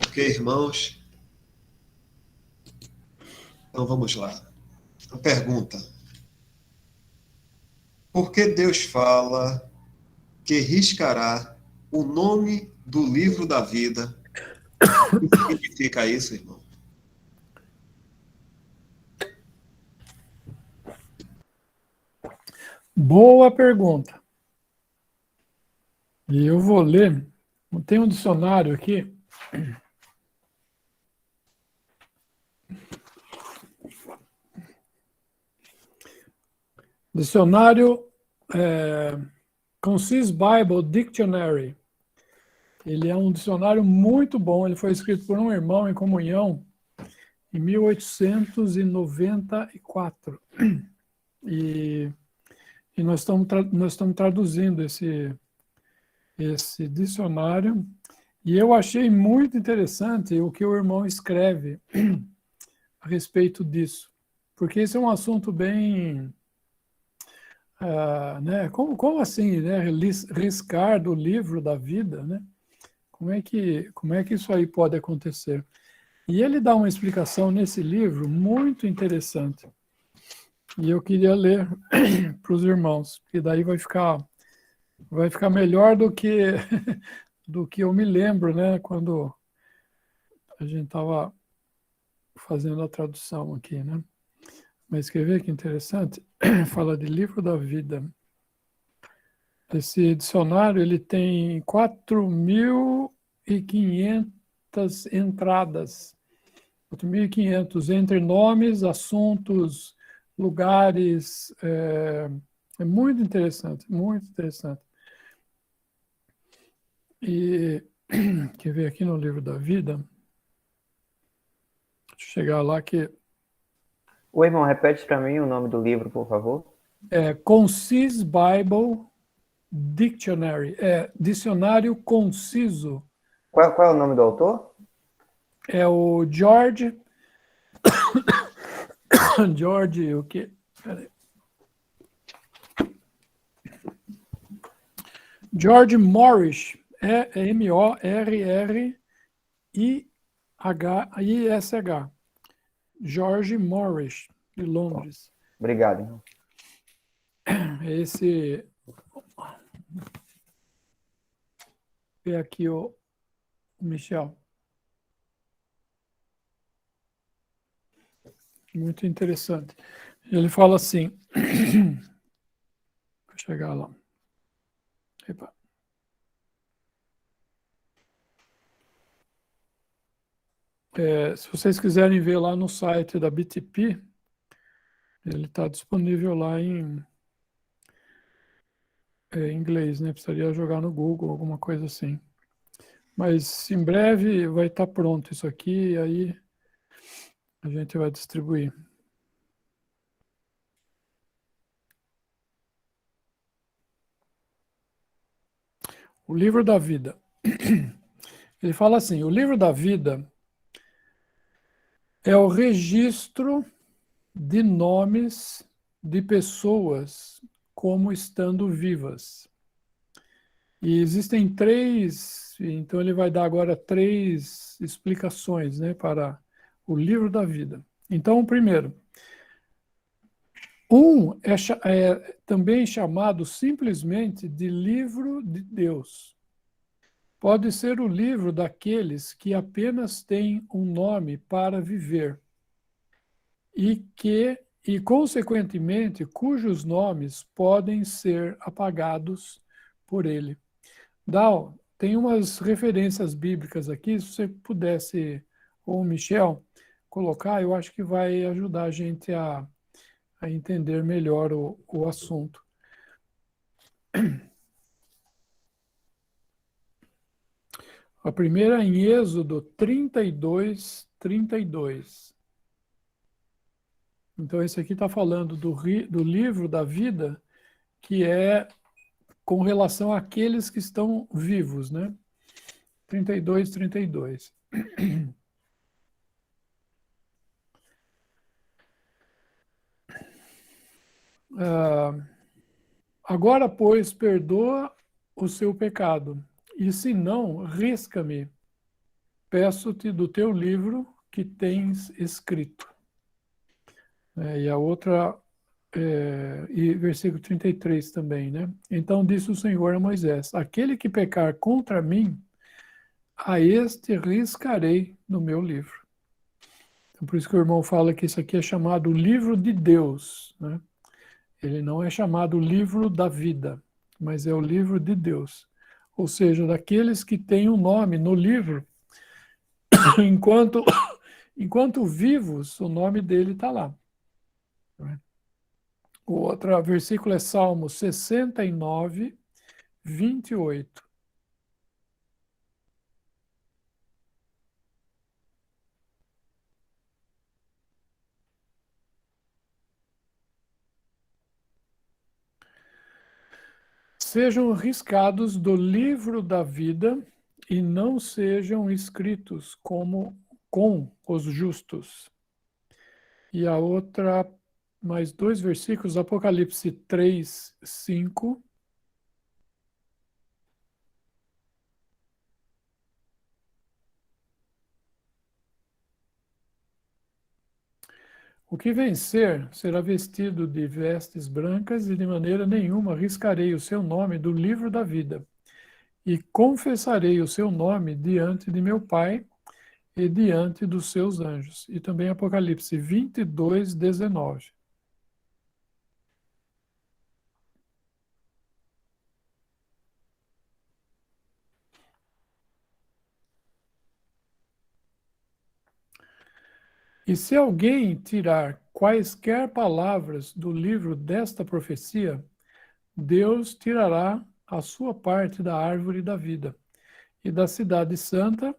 Ok, irmãos? Então vamos lá. A pergunta: por que Deus fala que riscará o nome do livro da vida? O que significa isso, irmão? Boa pergunta. E eu vou ler. Tem um dicionário aqui. Dicionário Concise Bible Dictionary. Ele é um dicionário muito bom. Ele foi escrito por um irmão em comunhão em 1894. E nós estamos traduzindo esse dicionário. E eu achei muito interessante o que o irmão escreve a respeito disso. Porque esse é um assunto bem... né? Como assim, né? Riscar do livro da vida, né? Como é que isso aí pode acontecer? E ele dá uma explicação nesse livro muito interessante. E eu queria ler para os irmãos, porque daí vai ficar melhor do que do que eu me lembro, né? Quando a gente estava fazendo a tradução aqui, né? Mas quer ver que interessante? Fala de livro da vida. Esse dicionário ele tem 4.500 entradas. 4.500 entre nomes, assuntos, lugares. É muito interessante, muito interessante. E quer ver aqui no livro da vida? Deixa eu chegar lá que O irmão, repete para mim o nome do livro, por favor. é Concise Bible Dictionary, dicionário conciso. Qual é o nome do autor? É o George o quê? Peraí. George Morris, M-O-R-R-I-H-I-S-H. George Morris, de Londres. Obrigado, irmão. Esse é aqui o Michel. Muito interessante. Ele fala assim, vou chegar lá. Epa. Se vocês quiserem ver lá no site da BTP, ele está disponível lá em inglês, né? Precisaria jogar no Google, alguma coisa assim. Mas em breve vai estar pronto isso aqui, e aí a gente vai distribuir. O livro da vida. Ele fala assim, o livro da vida é o registro de nomes de pessoas como estando vivas. E existem três, então ele vai dar agora três explicações, né, para o livro da vida. Então, o primeiro, é também chamado simplesmente de livro de Deus. Pode ser o livro daqueles que apenas têm um nome para viver e consequentemente, cujos nomes podem ser apagados por ele. Dal, tem umas referências bíblicas aqui, se você pudesse, ou o Michel, colocar, eu acho que vai ajudar a gente a entender melhor o assunto. A primeira é em Êxodo 32, 32. Então, esse aqui está falando do livro da vida, que é com relação àqueles que estão vivos, né? 32, 32. Agora, pois, perdoa o seu pecado. e se não, risca-me, peço-te do teu livro que tens escrito. E a outra, e versículo 33 também, né? Então disse o Senhor a Moisés: aquele que pecar contra mim, a este riscarei no meu livro. Então, por isso que o irmão fala que isso aqui é chamado livro de Deus, né? Ele não é chamado livro da vida, mas é o livro de Deus. Ou seja, daqueles que têm o nome no livro, enquanto vivos, o nome dele está lá. O outro versículo é Salmo 69, 28. Sejam riscados do livro da vida e não sejam escritos com os justos. E a outra, mais 2 versículos, Apocalipse 3, 5. O que vencer será vestido de vestes brancas e de maneira nenhuma riscarei o seu nome do livro da vida. E confessarei o seu nome diante de meu Pai e diante dos seus anjos. E também Apocalipse 22, 19. E se alguém tirar quaisquer palavras do livro desta profecia, Deus tirará a sua parte da árvore da vida e da cidade santa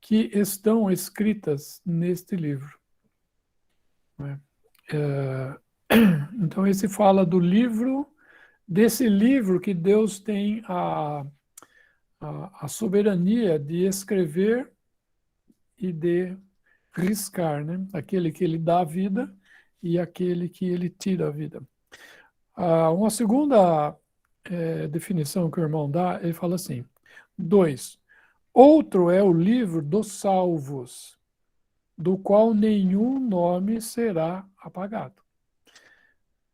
que estão escritas neste livro. Então, esse fala do livro, desse livro que Deus tem a soberania de escrever e de riscar, né? Aquele que ele dá a vida e aquele que ele tira a vida. Uma segunda definição que o irmão dá, ele fala assim: 2. Outro é o livro dos salvos, do qual nenhum nome será apagado.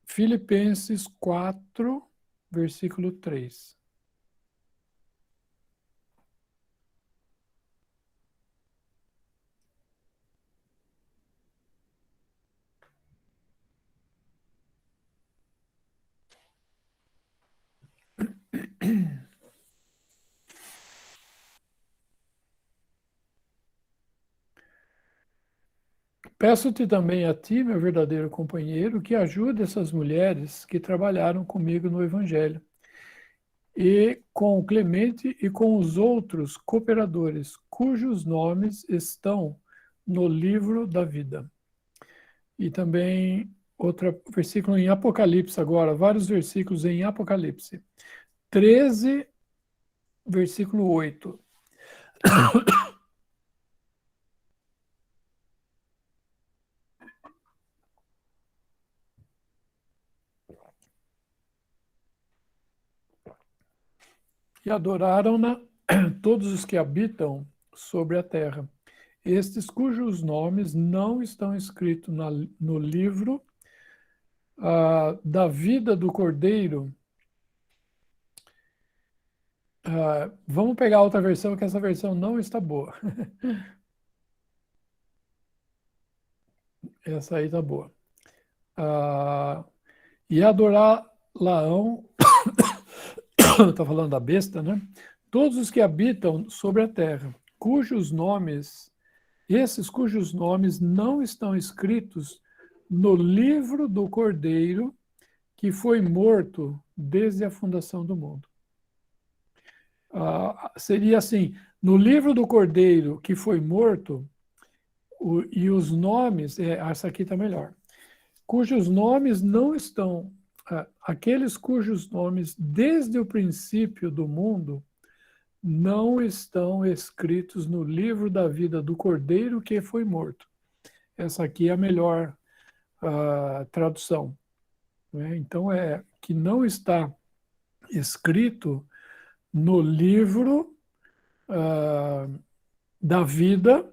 Filipenses 4, versículo 3. Peço-te também a ti, meu verdadeiro companheiro, que ajude essas mulheres que trabalharam comigo no Evangelho, e com o Clemente e com os outros cooperadores, cujos nomes estão no livro da vida. E também outro versículo em Apocalipse agora, vários versículos em Apocalipse. 13, versículo 8. E adoraram-na todos os que habitam sobre a terra, estes cujos nomes não estão escritos no livro da vida do Cordeiro. Vamos pegar outra versão, que essa versão não está boa. Essa aí está boa. E adorar-laão, está falando da besta, né? Todos os que habitam sobre a terra, esses cujos nomes não estão escritos no livro do Cordeiro, que foi morto desde a fundação do mundo. Seria assim, no livro do Cordeiro que foi morto, e os nomes, essa aqui está melhor, cujos nomes não estão, aqueles cujos nomes desde o princípio do mundo não estão escritos no livro da vida do Cordeiro que foi morto. Essa aqui é a melhor tradução. Né? Então, que não está escrito no livro da vida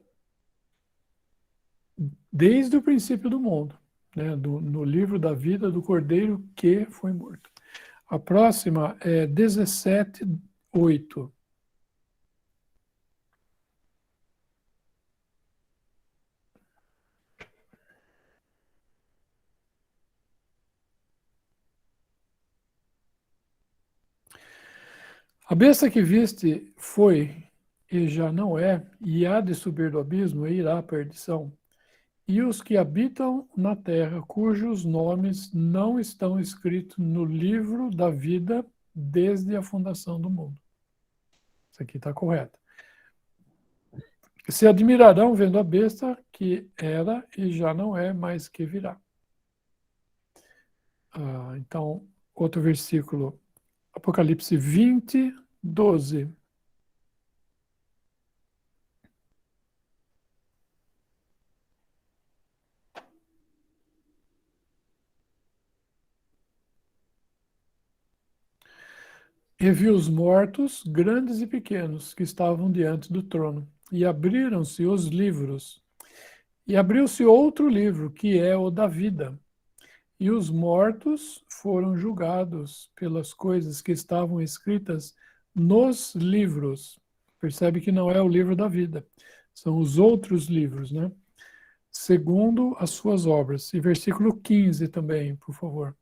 desde o princípio do mundo, né? No livro da vida do Cordeiro que foi morto. A próxima é 17:8. A besta que viste foi, e já não é, e há de subir do abismo e irá à perdição. E os que habitam na terra, cujos nomes não estão escritos no livro da vida desde a fundação do mundo. Isso aqui está correto. Se admirarão vendo a besta que era e já não é, mas que virá. Então, outro versículo, Apocalipse 20:12. E vi os mortos, grandes e pequenos, que estavam diante do trono, e abriram-se os livros. E abriu-se outro livro, que é o da vida. E os mortos foram julgados pelas coisas que estavam escritas nos livros. Percebe que não é o livro da vida, são os outros livros, né? Segundo as suas obras. E versículo 15 também, por favor.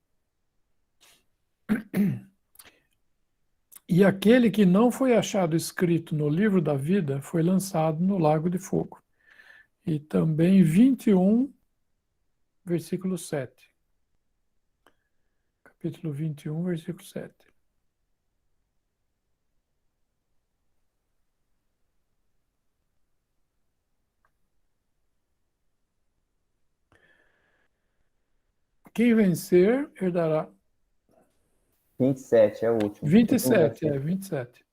E aquele que não foi achado escrito no livro da vida foi lançado no lago de fogo. E também 21, versículo 7. Capítulo 21, versículo 7. Quem vencer herdará. 27 é o último. 27, 27.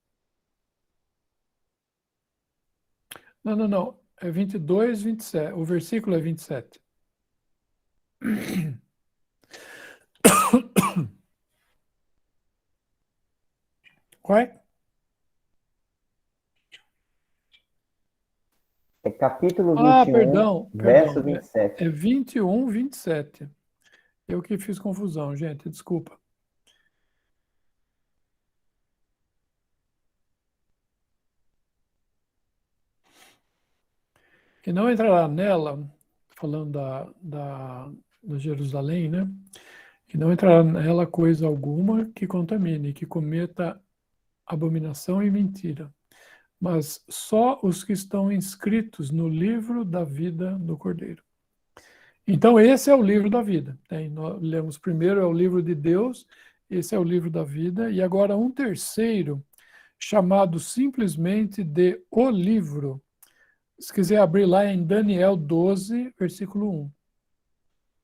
Não. É 22, 27. O versículo é 27. Qual é? É capítulo 21, perdão. verso 27. É 21, 27. Eu que fiz confusão, gente, desculpa. E não entrará nela, falando da Jerusalém, né? E não entrará nela coisa alguma que contamine, que cometa abominação e mentira, mas só os que estão inscritos no livro da vida do Cordeiro. Então, esse é o livro da vida. Nós lemos primeiro, é o livro de Deus, esse é o livro da vida, e agora um terceiro, chamado simplesmente de O Livro. Se quiser abrir lá em Daniel 12, versículo 1.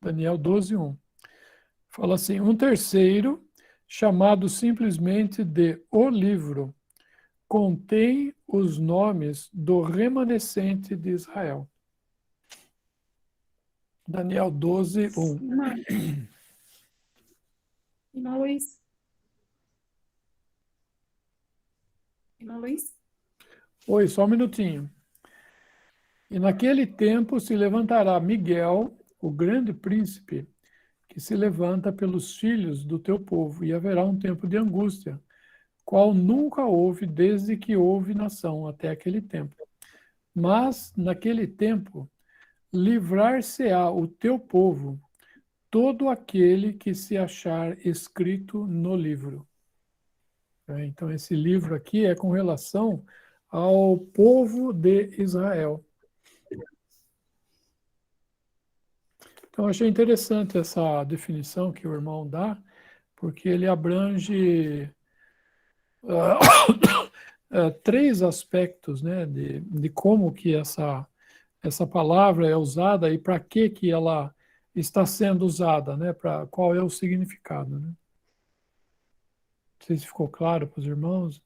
Daniel 12, 1. Fala assim, um terceiro, chamado simplesmente de O Livro, contém os nomes do remanescente de Israel. Daniel 12, 1. Irmão Luiz? Irmão Luiz? Oi, só um minutinho. E naquele tempo se levantará Miguel, o grande príncipe, que se levanta pelos filhos do teu povo, e haverá um tempo de angústia, qual nunca houve desde que houve nação até aquele tempo. Mas, naquele tempo, livrar-se-á o teu povo, todo aquele que se achar escrito no livro. Então, esse livro aqui é com relação ao povo de Israel. Então, achei interessante essa definição que o irmão dá, porque ele abrange três aspectos, né, de como que essa palavra é usada e para que ela está sendo usada, né, para qual é o significado, né? Não sei se ficou claro para os irmãos.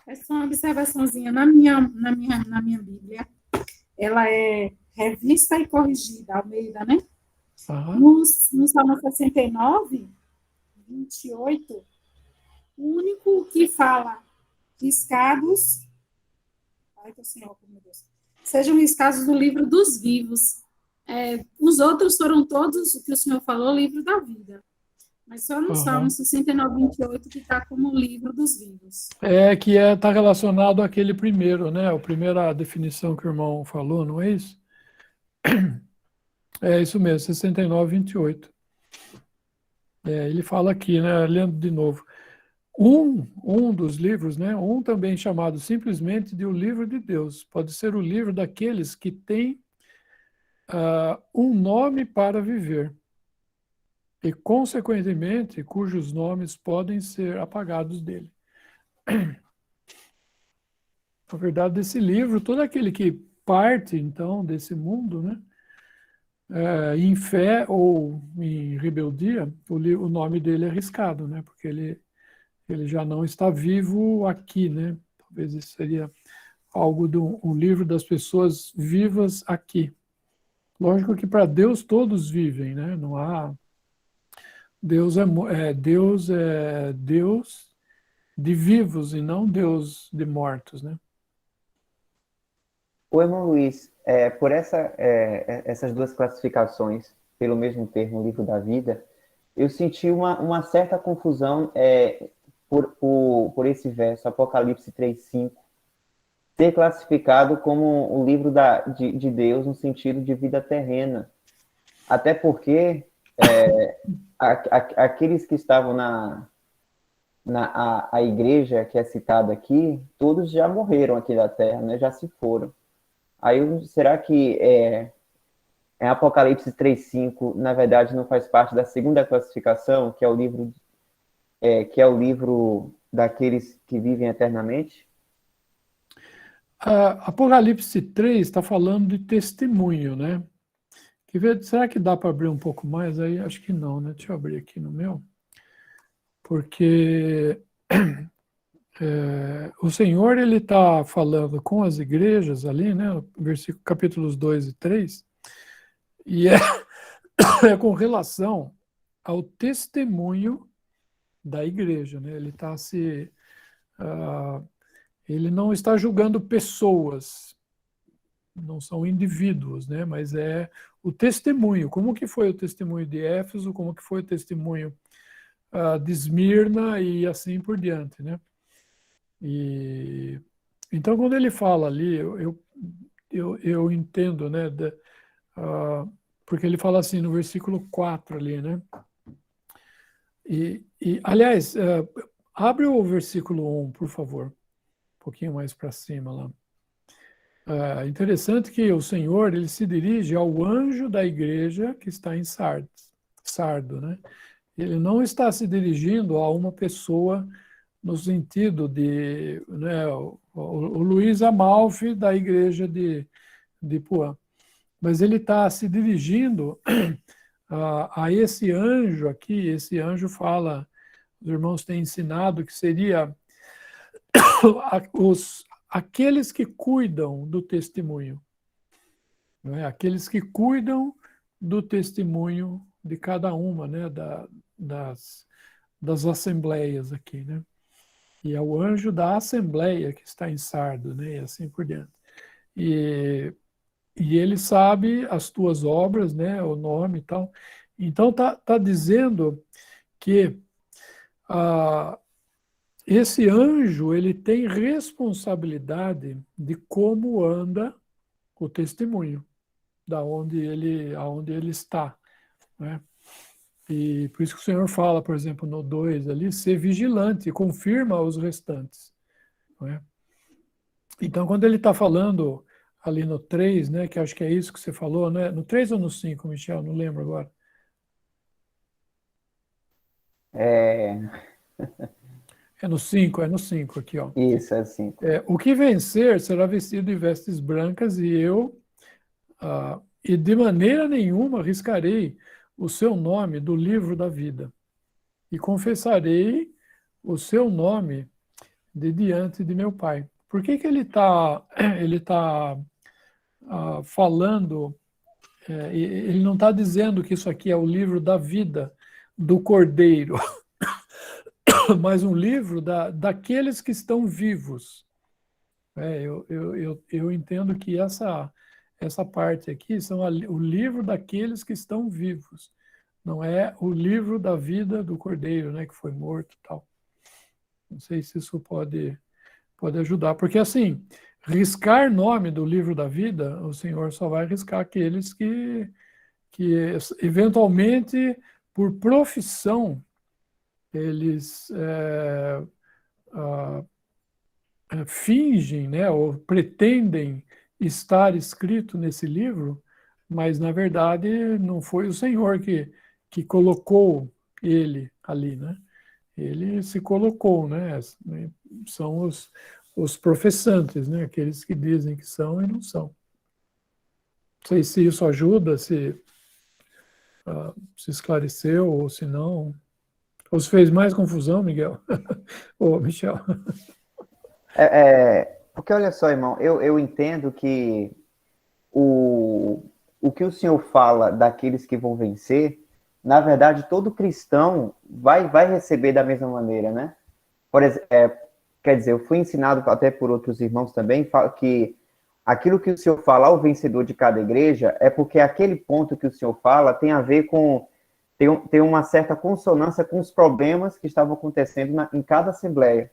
É só uma observaçãozinha. Na minha Bíblia, ela é revista e corrigida, Almeida, né? No Salmo 69, 28, o único que fala riscados, ai, tô sem óculos, meu Deus, sejam riscados do livro dos vivos. Os outros foram todos, o que o senhor falou, livro da vida. Mas só no Salmo 69:28 que está como o livro dos vivos. Que está relacionado àquele primeiro, né? A primeira definição que o irmão falou, não é isso? É isso mesmo, 69:28. Ele fala aqui, né? Lendo de novo. Um dos livros, né? Um também chamado simplesmente de o livro de Deus. Pode ser o livro daqueles que têm um nome para viver. E, consequentemente, cujos nomes podem ser apagados dele. Na verdade, desse livro, todo aquele que parte, então, desse mundo, né, em fé ou em rebeldia, o nome dele é riscado, né, porque ele já não está vivo aqui, né? Talvez isso seria algo de um livro das pessoas vivas aqui. Lógico que para Deus todos vivem, né? Não há... Deus é Deus de vivos e não Deus de mortos, né? O irmão Luiz, por essas duas classificações, pelo mesmo termo, livro da vida, eu senti uma certa confusão por esse verso, Apocalipse 3:5, ser classificado como o livro de Deus no sentido de vida terrena. Até porque aqueles que estavam a igreja que é citada aqui, todos já morreram aqui da terra, né? Já se foram. Aí, será que Apocalipse 3:5, na verdade, não faz parte da segunda classificação, que é o livro daqueles que vivem eternamente? Apocalipse 3 está falando de testemunho, né? Será que dá para abrir um pouco mais aí? Acho que não, né? Deixa eu abrir aqui no meu. Porque o Senhor, ele está falando com as igrejas ali, né? Capítulos 2 e 3, e é com relação ao testemunho da igreja, né? Ele não está julgando pessoas, não são indivíduos, né? Mas é o testemunho. Como que foi o testemunho de Éfeso, como que foi o testemunho de Esmirna e assim por diante, né? E então, quando ele fala ali, eu entendo, né? Porque ele fala assim no versículo 4 ali, né? Aliás, abre o versículo 1, por favor, um pouquinho mais para cima lá. Interessante que o Senhor, ele se dirige ao anjo da igreja que está em Sardo, né? Ele não está se dirigindo a uma pessoa no sentido de, né, o Luiz Amalfi da igreja de Puan, mas ele está se dirigindo a esse anjo aqui. Esse anjo fala, os irmãos têm ensinado que seria aqueles que cuidam do testemunho, não é? Aqueles que cuidam do testemunho de cada uma, né, das assembleias aqui, né? E é o anjo da assembleia que está em Sardo, né? E assim por diante. E ele sabe as tuas obras, né? O nome e tal. Então tá dizendo que esse anjo, ele tem responsabilidade de como anda o testemunho, aonde ele está, né? E por isso que o Senhor fala, por exemplo, no 2 ali, ser vigilante, confirma os restantes, né? Então, quando ele está falando ali no 3, né, que acho que é isso que você falou, né? No 3 ou no 5, Michel? Não lembro agora. É no 5 aqui, ó. Isso, é 5. O que vencer será vestido de vestes brancas e de maneira nenhuma riscarei o seu nome do livro da vida e confessarei o seu nome de diante de meu Pai. Por que ele tá falando, ele não está dizendo que isso aqui é o livro da vida do Cordeiro, mas um livro daqueles que estão vivos. Eu entendo que essa parte aqui são o livro daqueles que estão vivos. Não é o livro da vida do Cordeiro, né, que foi morto e tal. Não sei se isso pode ajudar. Porque, assim, riscar nome do livro da vida, o Senhor só vai riscar aqueles que eventualmente, por profissão, eles fingem, né, ou pretendem estar escrito nesse livro, mas, na verdade, não foi o Senhor que colocou ele ali, né? Ele se colocou, né? São os professantes, né? Aqueles que dizem que são e não são. Não sei se isso ajuda, se esclareceu ou se não. Ou se fez mais confusão, Miguel? Ou Michel? Porque olha só, irmão, eu entendo que o que o Senhor fala daqueles que vão vencer, na verdade, todo cristão vai receber da mesma maneira, né? Por exemplo, quer dizer, eu fui ensinado até por outros irmãos também, que aquilo que o Senhor fala ao vencedor de cada igreja é porque aquele ponto que o Senhor fala tem a ver com... Tem uma certa consonância com os problemas que estavam acontecendo em cada assembleia.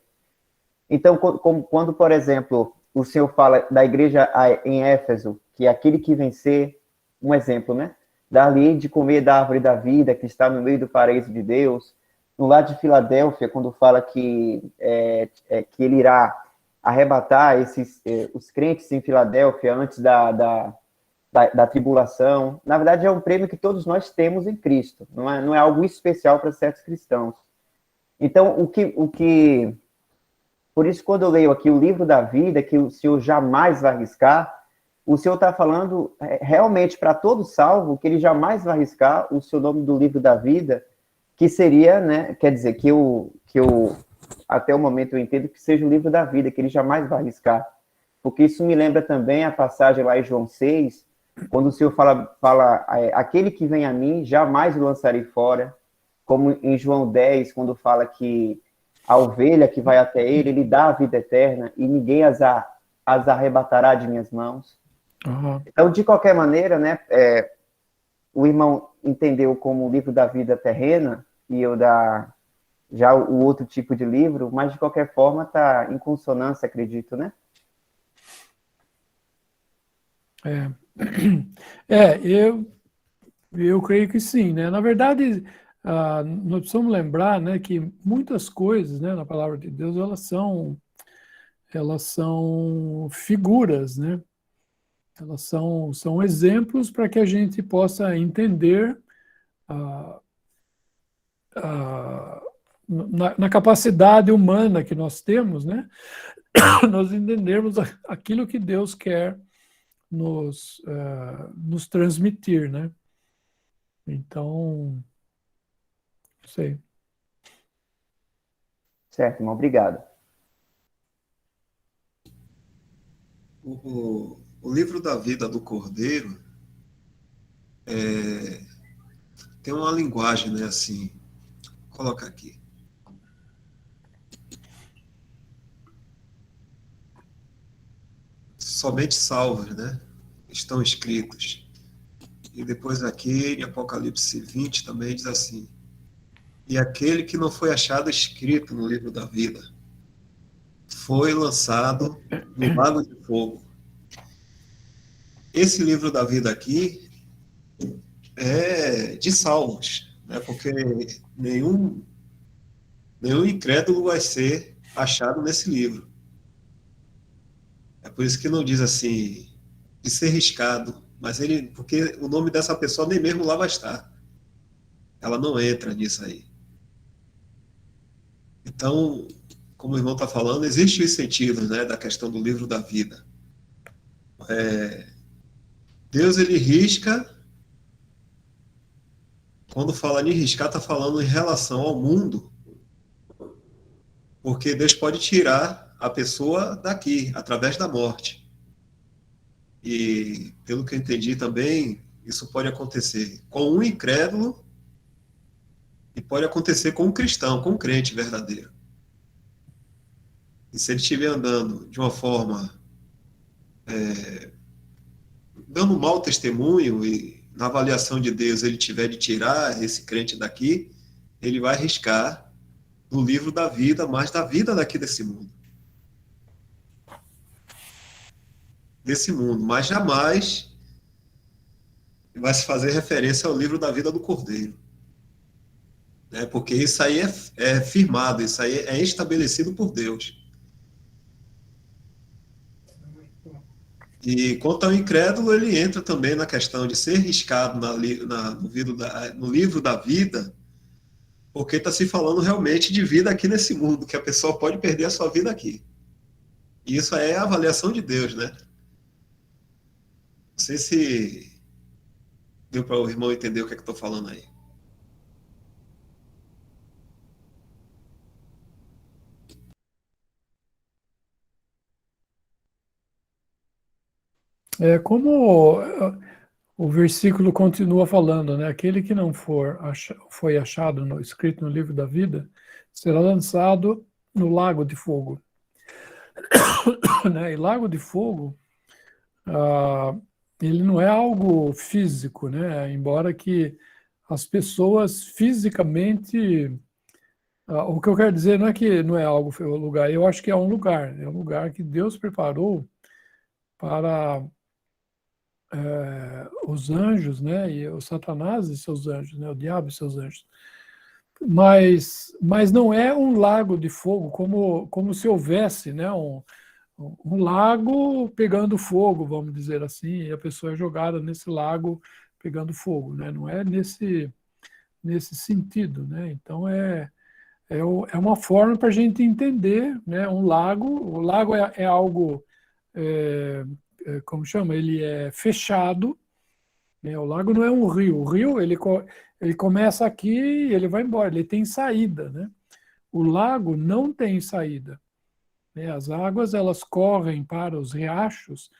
Então, quando, por exemplo, o Senhor fala da igreja em Éfeso, que é aquele que vencer, um exemplo, né? Dar-lhe de comer da árvore da vida, que está no meio do paraíso de Deus. No lado de Filadélfia, quando fala que ele irá arrebatar os crentes em Filadélfia antes da tribulação. Na verdade, é um prêmio que todos nós temos em Cristo. Não é algo especial para certos cristãos. Então, por isso, quando eu leio aqui o livro da vida, que o Senhor jamais vai riscar, o Senhor está falando realmente para todo salvo que ele jamais vai riscar o seu nome do livro da vida, que seria, né, quer dizer, que eu até o momento eu entendo que seja o livro da vida, que ele jamais vai riscar. Porque isso me lembra também a passagem lá em João 6, quando o Senhor fala aquele que vem a mim, jamais o lançarei fora. Como em João 10, quando fala que a ovelha que vai até ele dá a vida eterna e ninguém as arrebatará de minhas mãos. Uhum. Então, de qualquer maneira, né, o irmão entendeu como o livro da vida terrena e eu já o outro tipo de livro, mas de qualquer forma está em consonância, acredito, né? Eu creio que sim, né? Na verdade, nós precisamos lembrar, né, que muitas coisas, né, na palavra de Deus, elas são figuras, né? Elas são exemplos para que a gente possa entender na capacidade humana que nós temos, né? Nós entendermos aquilo que Deus quer nos transmitir, né? Então, não sei. Certo, irmão, obrigado. O livro da vida do Cordeiro tem uma linguagem, né, assim, vou colocar aqui. Somente salvos, né, estão escritos. E depois aqui, em Apocalipse 20, também diz assim: e aquele que não foi achado escrito no livro da vida foi lançado no lago de fogo. Esse livro da vida aqui é de salvos, né? Porque nenhum incrédulo vai ser achado nesse livro. É por isso que não diz assim, de ser riscado, mas porque o nome dessa pessoa nem mesmo lá vai estar. Ela não entra nisso aí. Então, como o irmão está falando, existe os sentidos, né, da questão do livro da vida. Deus, ele risca. Quando fala em riscar, está falando em relação ao mundo, porque Deus pode tirar a pessoa daqui, através da morte. E, pelo que eu entendi também, isso pode acontecer com um incrédulo E pode acontecer com um cristão, com um crente verdadeiro. E se ele estiver andando de uma forma, dando um mau testemunho, e na avaliação de Deus ele tiver de tirar esse crente daqui, ele vai arriscar do livro da vida, mas da vida daqui desse mundo. Mas jamais vai se fazer referência ao livro da vida do Cordeiro. Né? Porque isso aí é firmado, isso aí é estabelecido por Deus. E quanto ao incrédulo, ele entra também na questão de ser riscado no livro da vida, porque está se falando realmente de vida aqui nesse mundo, que a pessoa pode perder a sua vida aqui. E isso é a avaliação de Deus, né? Não sei se deu para o irmão entender o que é que eu estou falando aí. É como o versículo continua falando, né? Aquele que não foi achado, escrito no livro da vida, será lançado no lago de fogo. Né? E lago de fogo, ele não é algo físico, né? Embora que as pessoas fisicamente... o que eu quero dizer não é que não é algo, é um lugar, eu acho que é um lugar que Deus preparou para os anjos, né, e o Satanás e seus anjos, né, o diabo e seus anjos. Mas não é um lago de fogo como se houvesse, né, um lago pegando fogo, vamos dizer assim, e a pessoa é jogada nesse lago pegando fogo, né? Não é nesse sentido, né? Então é uma forma para a gente entender, né? O lago é algo, como chama? Ele é fechado, né? O lago não é um rio. O rio ele começa aqui e ele vai embora. Ele tem saída, né? O lago não tem saída. Né? As águas elas correm para os riachos,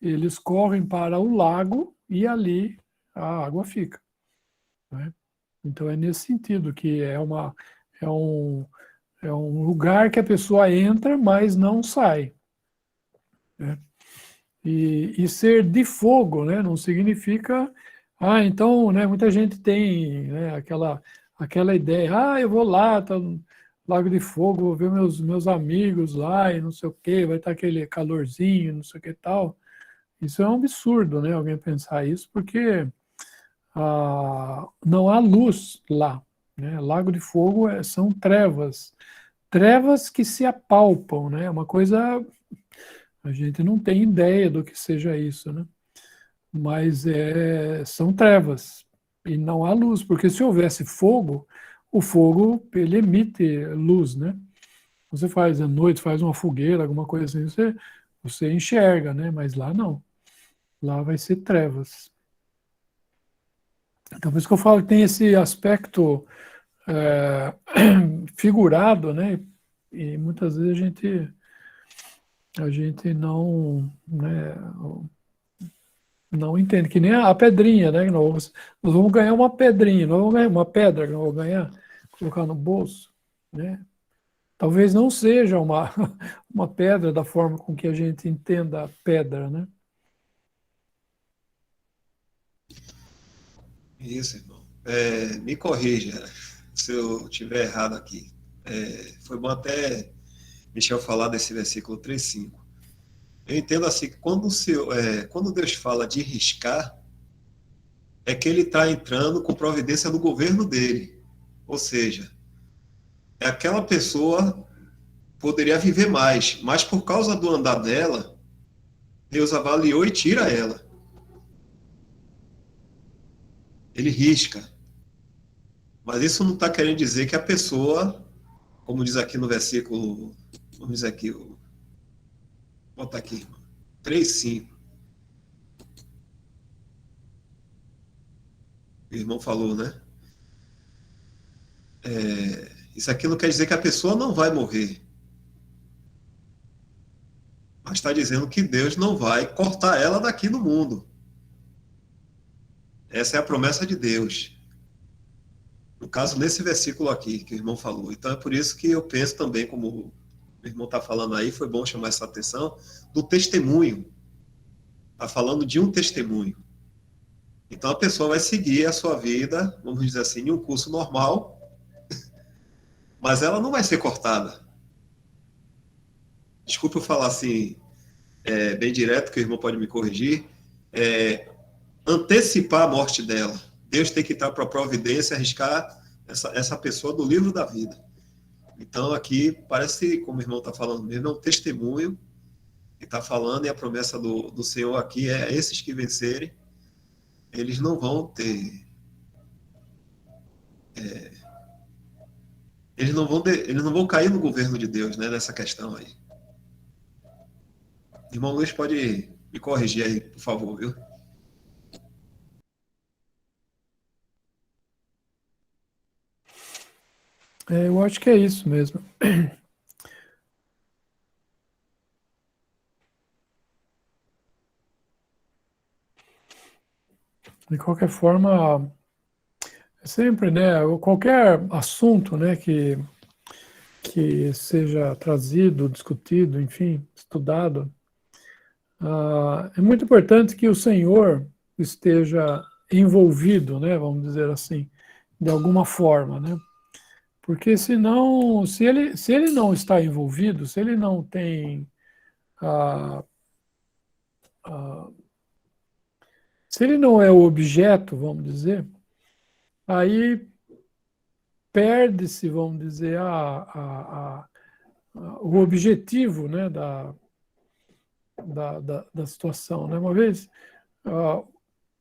eles correm para o lago e ali a água fica. Né? Então é nesse sentido que é um lugar que a pessoa entra, mas não sai. Né? E ser de fogo, né, não significa... então, né, muita gente tem, né, aquela ideia, eu vou lá, tá no Lago de Fogo, vou ver meus amigos lá e não sei o quê, vai estar aquele calorzinho, não sei o que e tal. Isso é um absurdo, né, alguém pensar isso, porque não há luz lá. Né? Lago de Fogo são trevas que se apalpam, né? Uma coisa, a gente não tem ideia do que seja isso, né? Mas são trevas e não há luz, porque se houvesse fogo, o fogo ele emite luz, né? Você faz à noite, faz uma fogueira, alguma coisa assim, você enxerga, né? Mas lá não, lá vai ser trevas. Então por isso que eu falo que tem esse aspecto figurado, né? E muitas vezes a gente não, né, não entende, que nem a pedrinha, né? Nós vamos ganhar uma pedrinha, nós vamos ganhar uma pedra que nós vamos ganhar, colocar no bolso, né? Talvez não seja uma pedra da forma com que a gente entenda a pedra, né? Isso, irmão. Me corrija se eu estiver errado aqui. Foi bom até Michel falar desse versículo 3:5. Eu entendo assim que quando Deus fala de riscar, é que ele está entrando com providência do governo dele. Ou seja, aquela pessoa poderia viver mais, mas por causa do andar dela, Deus avaliou e tira ela. Ele risca. Mas isso não está querendo dizer que a pessoa, como diz aqui no versículo, vamos dizer aqui, vou botar aqui, 3:5. O irmão falou, né? Isso aqui não quer dizer que a pessoa não vai morrer. Mas está dizendo que Deus não vai cortar ela daqui no mundo. Essa é a promessa de Deus. caso, nesse versículo aqui que o irmão falou. Então, é por isso que eu penso também, como o irmão está falando aí, foi bom chamar essa atenção, do testemunho. Está falando de um testemunho. Então, a pessoa vai seguir a sua vida, vamos dizer assim, em um curso normal, mas ela não vai ser cortada. Desculpe eu falar assim, bem direto, que o irmão pode me corrigir. Antecipar a morte dela. Deus tem que estar para a providência, arriscar essa pessoa do livro da vida. Então, aqui, parece, como o irmão está falando mesmo, é um testemunho que está falando, e a promessa do Senhor aqui é: esses que vencerem, eles não vão ter... eles não vão cair no governo de Deus, né, nessa questão aí. Irmão Luiz, pode me corrigir aí, por favor, viu? Eu acho que é isso mesmo. De qualquer forma, sempre, né, qualquer assunto, né, que seja trazido, discutido, enfim, estudado, é muito importante que o Senhor esteja envolvido, né, vamos dizer assim, de alguma forma, né? Porque senão, se ele não está envolvido, se ele não tem se ele não é o objeto, vamos dizer, aí perde-se, vamos dizer, o objetivo, né, da situação, né? Uma vez, eu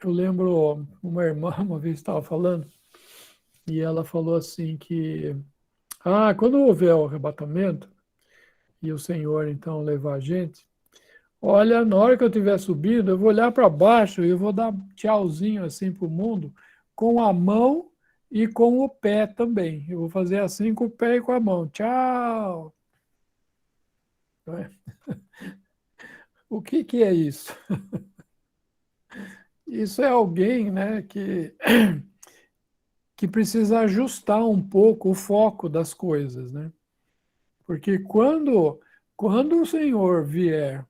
lembro, uma irmã uma vez estava falando, e ela falou assim que, quando houver o arrebatamento, e o Senhor, então, levar a gente, olha, na hora que eu estiver subindo, eu vou olhar para baixo e eu vou dar tchauzinho assim para o mundo, com a mão e com o pé também. Eu vou fazer assim com o pé e com a mão. Tchau! Não é? O que é isso? Isso é alguém, né, que precisa ajustar um pouco o foco das coisas, né? Porque quando o Senhor vier,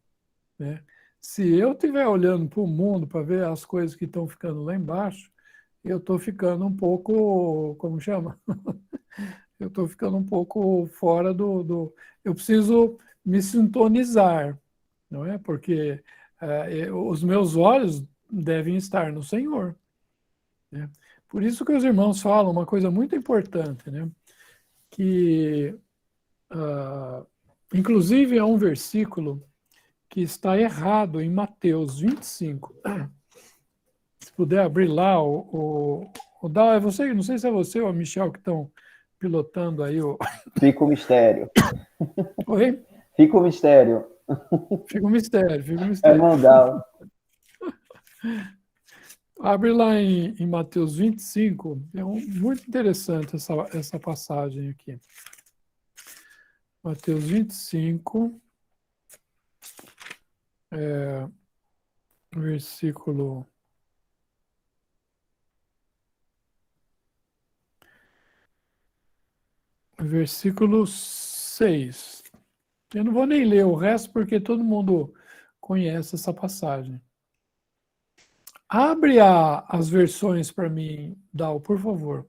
né, se eu estiver olhando para o mundo para ver as coisas que estão ficando lá embaixo, eu estou ficando um pouco, como chama? Eu estou ficando um pouco fora Eu preciso me sintonizar, não é? Porque os meus olhos devem estar no Senhor, né? Por isso que os irmãos falam uma coisa muito importante, né? Que, inclusive, é um versículo que está errado em Mateus 25. Se puder abrir lá, é você, não sei se é você ou a Michel que estão pilotando aí o... Fica o mistério. Oi? Fica o mistério. Fica um mistério, fica um É mistério. mandá-lo. Abre lá em Mateus 25, muito interessante essa passagem aqui. Mateus 25, versículo... Versículo 6. Eu não vou nem ler o resto, porque todo mundo conhece essa passagem. Abre as versões para mim, Dal, por favor.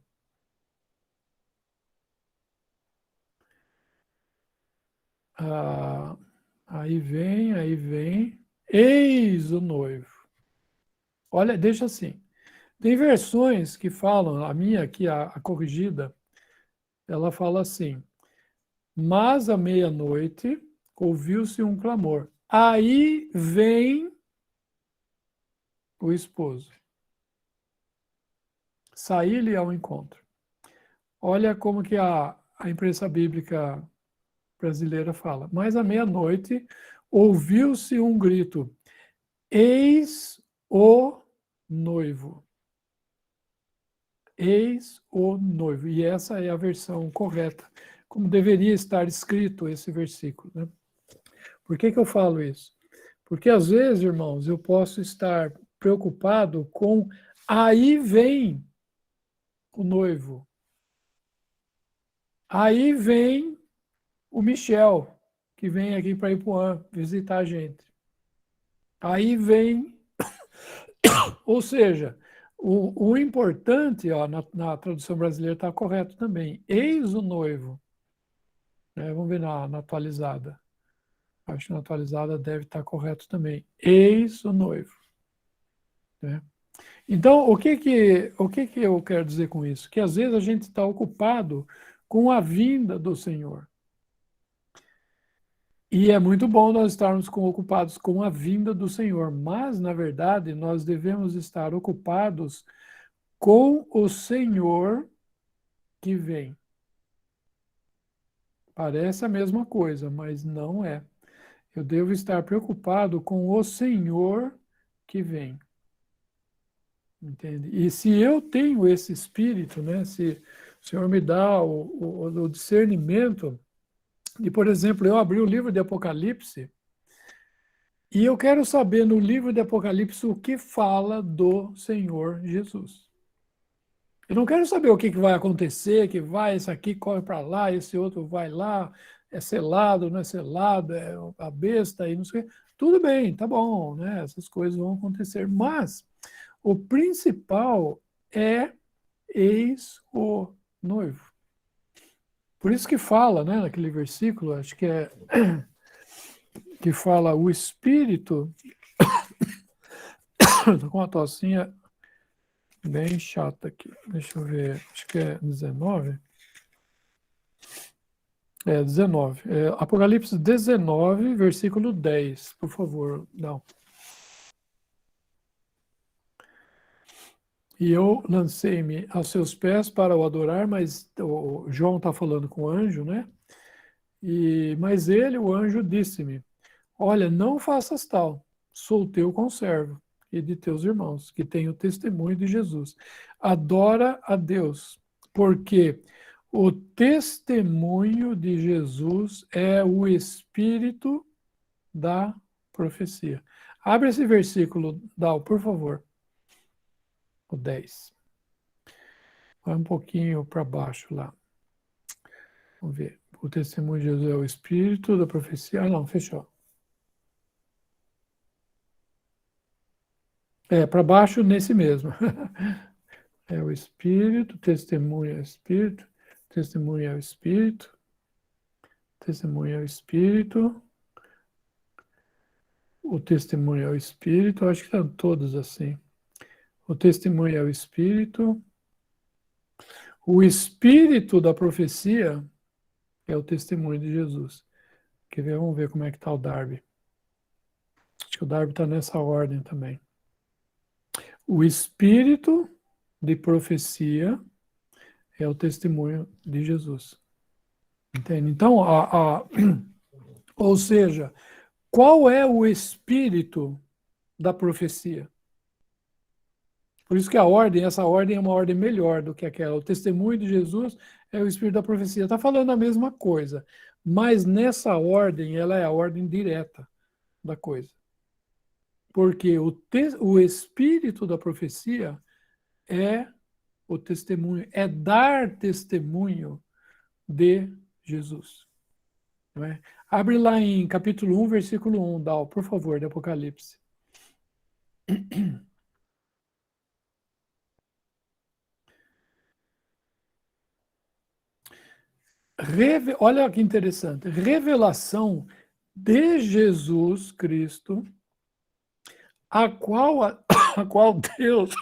Aí vem. Eis o noivo. Olha, deixa assim. Tem versões que falam, a minha aqui, a corrigida, ela fala assim: mas à meia-noite ouviu-se um clamor. Aí vem o esposo. Saí-lhe ao encontro. Olha como que a imprensa bíblica brasileira fala. Mas à meia-noite ouviu-se um grito: eis o noivo. Eis o noivo. E essa é a versão correta, como deveria estar escrito esse versículo, né? Por que eu falo isso? Porque às vezes, irmãos, eu posso estar preocupado com aí vem o noivo. Aí vem o Michel, que vem aqui para Ipuã visitar a gente. Aí vem, ou seja, o importante, ó, na tradução brasileira está correto também, eis o noivo. Vamos ver na atualizada. Acho que na atualizada deve estar correto também. Eis o noivo. Né? Então, o que que eu quero dizer com isso? Que às vezes a gente está ocupado com a vinda do Senhor. E é muito bom nós estarmos ocupados com a vinda do Senhor, mas, na verdade, nós devemos estar ocupados com o Senhor que vem. Parece a mesma coisa, mas não é. Eu devo estar preocupado com o Senhor que vem. Entende? E se eu tenho esse espírito, né, se o Senhor me dá o discernimento, e, por exemplo, eu abri o livro de Apocalipse, e eu quero saber no livro de Apocalipse o que fala do Senhor Jesus. Eu não quero saber o que vai acontecer, que vai, esse aqui corre para lá, esse outro vai lá, é selado, não é selado, é a besta, e não sei o quê. Tudo bem, tá bom, né? Essas coisas vão acontecer, mas o principal é eis o noivo. Por isso que fala, né, naquele versículo, acho que é que fala o Espírito, estou com uma tossinha bem chata aqui, deixa eu ver, acho que é 19. 19. Apocalipse 19, versículo 10, por favor, não. E eu lancei-me aos seus pés para o adorar, mas o João está falando com o anjo, né? Mas ele, o anjo, disse-me: olha, não faças tal, sou teu conservo e de teus irmãos, que têm o testemunho de Jesus. Adora a Deus, porque o testemunho de Jesus é o espírito da profecia. Abre esse versículo, Dal, por favor. O 10. Vai um pouquinho para baixo lá. Vamos ver. O testemunho de Jesus é o espírito da profecia. Ah, não, fechou. Para baixo nesse mesmo. É o espírito, testemunho é o espírito, testemunho é o espírito, testemunho é o espírito, o testemunho é o espírito, acho que estão todos assim. O testemunho é o espírito da profecia é o testemunho de Jesus. Quer ver? Vamos ver como é que está o Darby. Acho que o Darby está nessa ordem também. O espírito de profecia é o testemunho de Jesus. Entende? Então, ou seja, qual é o espírito da profecia? Por isso que essa ordem é uma ordem melhor do que aquela. O testemunho de Jesus é o espírito da profecia. Está falando a mesma coisa, mas nessa ordem, ela é a ordem direta da coisa. Porque o espírito da profecia é o testemunho, é dar testemunho de Jesus. Não é? Abre lá em capítulo 1, versículo 1, Dal, por favor, de Apocalipse. Olha que interessante. Revelação de Jesus Cristo, a qual Deus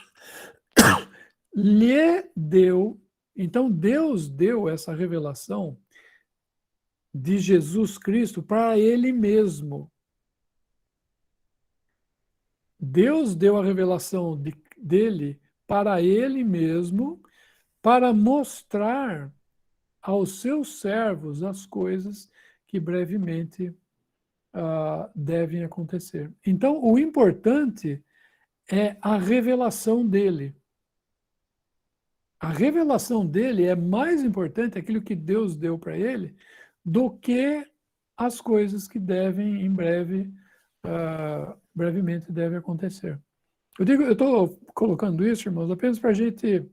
lhe deu. Então, Deus deu essa revelação de Jesus Cristo para Ele mesmo. Deus deu a revelação dele para Ele mesmo, para mostrar aos seus servos as coisas que brevemente devem acontecer. Então, o importante é a revelação dele. A revelação dele é mais importante, aquilo que Deus deu para ele, do que as coisas que devem, brevemente devem acontecer. Eu estou colocando isso, irmãos, apenas para a gente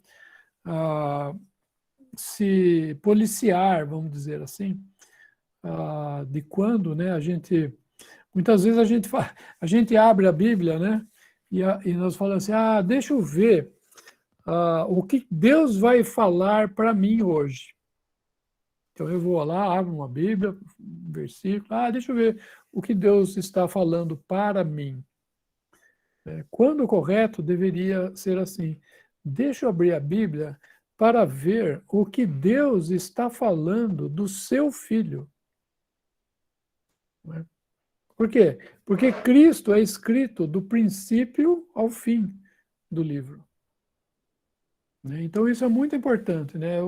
se policiar, vamos dizer assim, de quando, né, muitas vezes a gente abre a Bíblia, né, e nós falamos assim, deixa eu ver o que Deus vai falar para mim hoje. Então eu vou lá, abro uma Bíblia, um versículo, deixa eu ver o que Deus está falando para mim. Quando correto, deveria ser assim, deixa eu abrir a Bíblia para ver o que Deus está falando do seu filho. Né? Por quê? Porque Cristo é escrito do princípio ao fim do livro. Né? Então isso é muito importante. Né?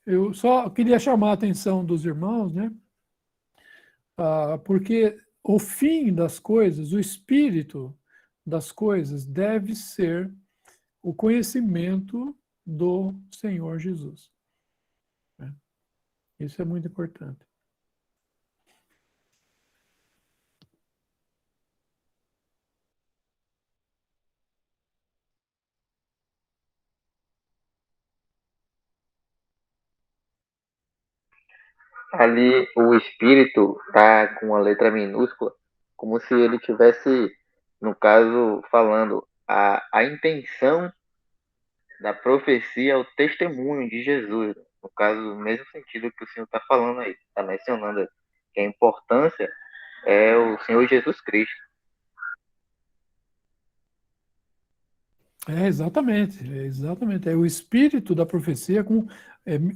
Eu só queria chamar a atenção dos irmãos, né? Porque o fim das coisas, o espírito das coisas deve ser o conhecimento do Senhor Jesus. Né? Isso é muito importante. Ali o espírito tá com uma letra minúscula, como se ele tivesse, no caso, falando a intenção da profecia, o testemunho de Jesus. No caso, no mesmo sentido que o Senhor está falando aí, está mencionando aí, que a importância é o Senhor Jesus Cristo. Exatamente. É o espírito da profecia com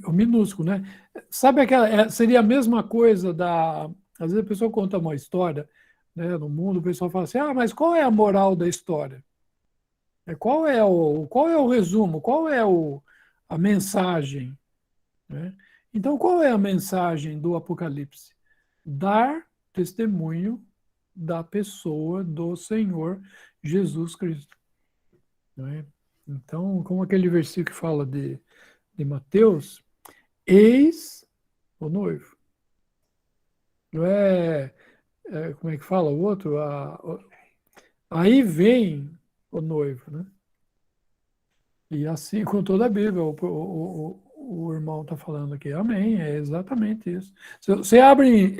o minúsculo, né? Sabe aquela, seria a mesma coisa às vezes a pessoa conta uma história, né, no mundo, o pessoal fala assim, mas qual é a moral da história? Qual é o resumo? Qual é a mensagem? Né? Então, qual é a mensagem do Apocalipse? Dar testemunho da pessoa do Senhor Jesus Cristo. Não é? Então, como aquele versículo que fala de Mateus, eis o noivo. Não como é que fala o outro? Aí vem o noivo, né? E assim com toda a Bíblia, o irmão está falando aqui, amém, é exatamente isso. Se você abre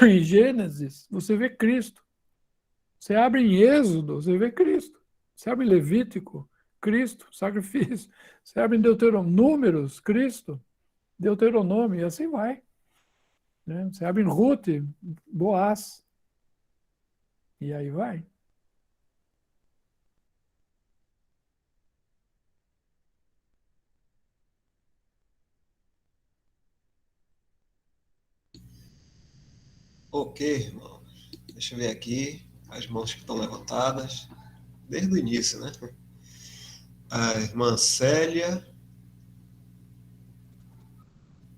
em Gênesis, você vê Cristo. Você abre em Êxodo, você vê Cristo. Você abre em Levítico, Cristo, sacrifício. Você abre em Deuteronômio, Números, Cristo, Deuteronômio, e assim vai. Né? Você abre em Ruth, Boaz, e aí vai. Ok, irmão. Deixa eu ver aqui as mãos que estão levantadas, desde o início, né? A irmã Célia.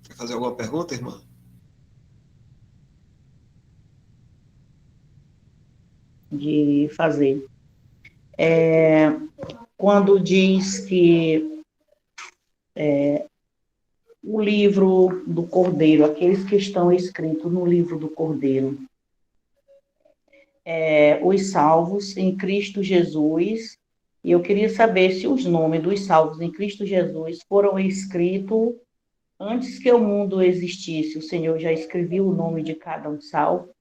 Quer fazer alguma pergunta, irmã? De fazer. Quando diz que o livro do Cordeiro, aqueles que estão escritos no livro do Cordeiro, os salvos em Cristo Jesus, e eu queria saber se os nomes dos salvos em Cristo Jesus foram escritos antes que o mundo existisse. O Senhor já escreveu o nome de cada um salvo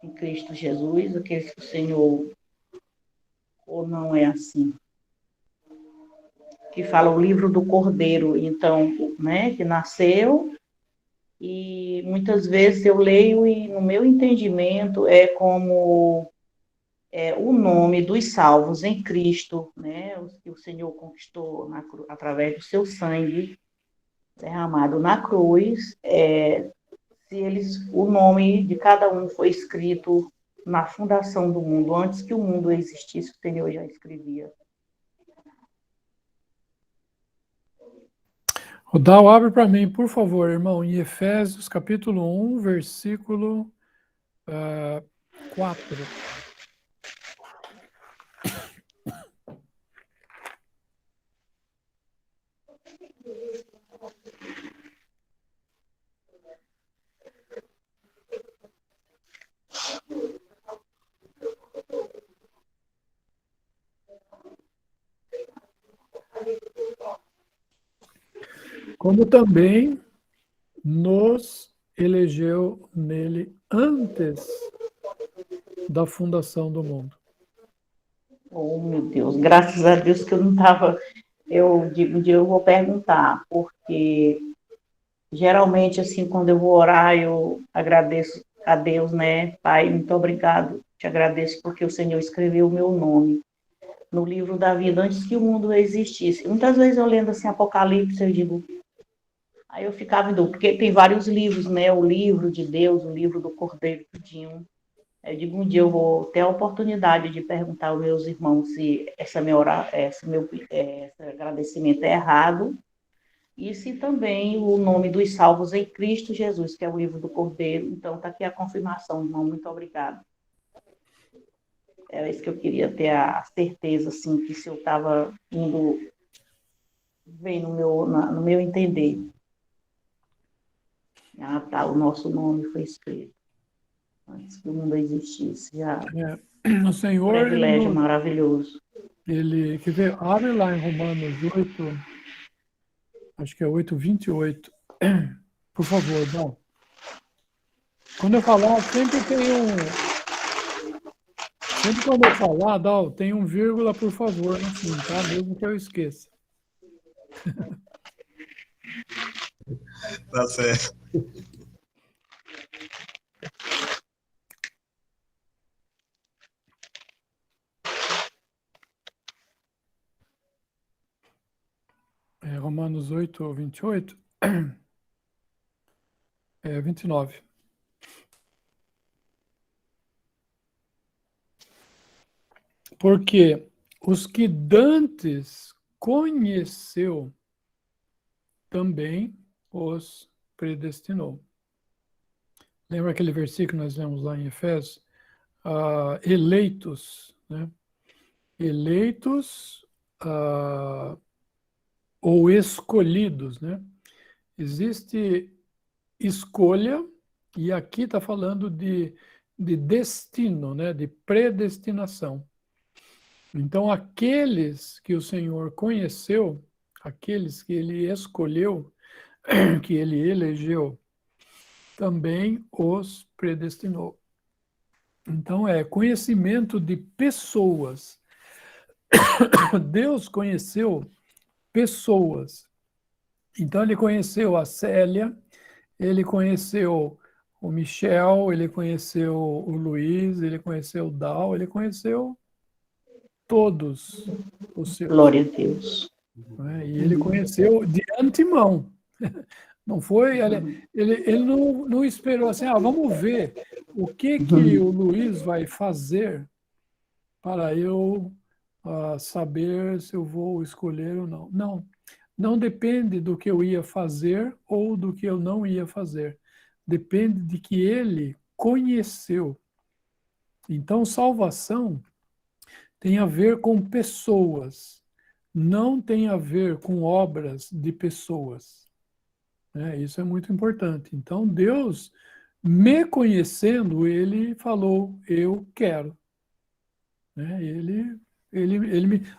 em Cristo Jesus, aqueles que o Senhor, ou não é assim? Que fala o livro do Cordeiro, então, né, que nasceu, e muitas vezes eu leio e no meu entendimento é como o nome dos salvos em Cristo, né, que o Senhor conquistou através do seu sangue derramado na cruz, se o nome de cada um foi escrito na fundação do mundo, antes que o mundo existisse, o Senhor já escrevia. Rodal, abre para mim, por favor, irmão, em Efésios, capítulo 1, versículo 4. como também nos elegeu nele antes da fundação do mundo. Oh, meu Deus, graças a Deus que eu não estava. Eu digo, um dia eu vou perguntar, porque geralmente, assim, quando eu vou orar, eu agradeço a Deus, né? Pai, muito obrigado. Te agradeço porque o Senhor escreveu o meu nome no livro da vida antes que o mundo existisse. Muitas vezes eu lendo assim Apocalipse, eu digo, aí eu ficava em dúvida, porque tem vários livros, né? O livro de Deus, o livro do Cordeiro, tudinho. Eu digo, um dia eu vou ter a oportunidade de perguntar aos meus irmãos se esse agradecimento é errado, e se também o nome dos salvos em Cristo Jesus, que é o livro do Cordeiro. Então, está aqui a confirmação, irmão, muito obrigado. Era isso que eu queria ter a certeza, assim, que se eu estava indo bem no meu entender. Ah, tá, o nosso nome foi escrito antes que o mundo existisse. Já, O Senhor, privilégio maravilhoso. quer ver, abre lá em Romanos 8, acho que é 8:28. Por favor, Dal. Quando eu falar, sempre quando eu falar, Dal, tem um vírgula, por favor, no fim, tá? Mesmo que eu esqueça. Tá certo. Romanos 8:28. 29. Porque os que dantes conheceu, também os predestinou. Lembra aquele versículo que nós lemos lá em Efésios? Eleitos, né? Eleitos ou escolhidos, né? Existe escolha, e aqui está falando de destino, né? De predestinação. Então, aqueles que o Senhor conheceu, aqueles que ele escolheu, que ele elegeu, também os predestinou. Então, é conhecimento de pessoas. Deus conheceu pessoas. Então, ele conheceu a Célia, ele conheceu o Michel, ele conheceu o Luiz, ele conheceu o Dal, ele conheceu todos os seus. Glória a Deus. Né? E ele conheceu de antemão. Não foi, ele não esperou assim, vamos ver o que o Luiz vai fazer para eu saber se eu vou escolher ou não. Não depende do que eu ia fazer ou do que eu não ia fazer. Depende de que ele conheceu. Então, salvação tem a ver com pessoas, não tem a ver com obras de pessoas. Isso é muito importante. Então, Deus, me conhecendo, ele falou, eu quero.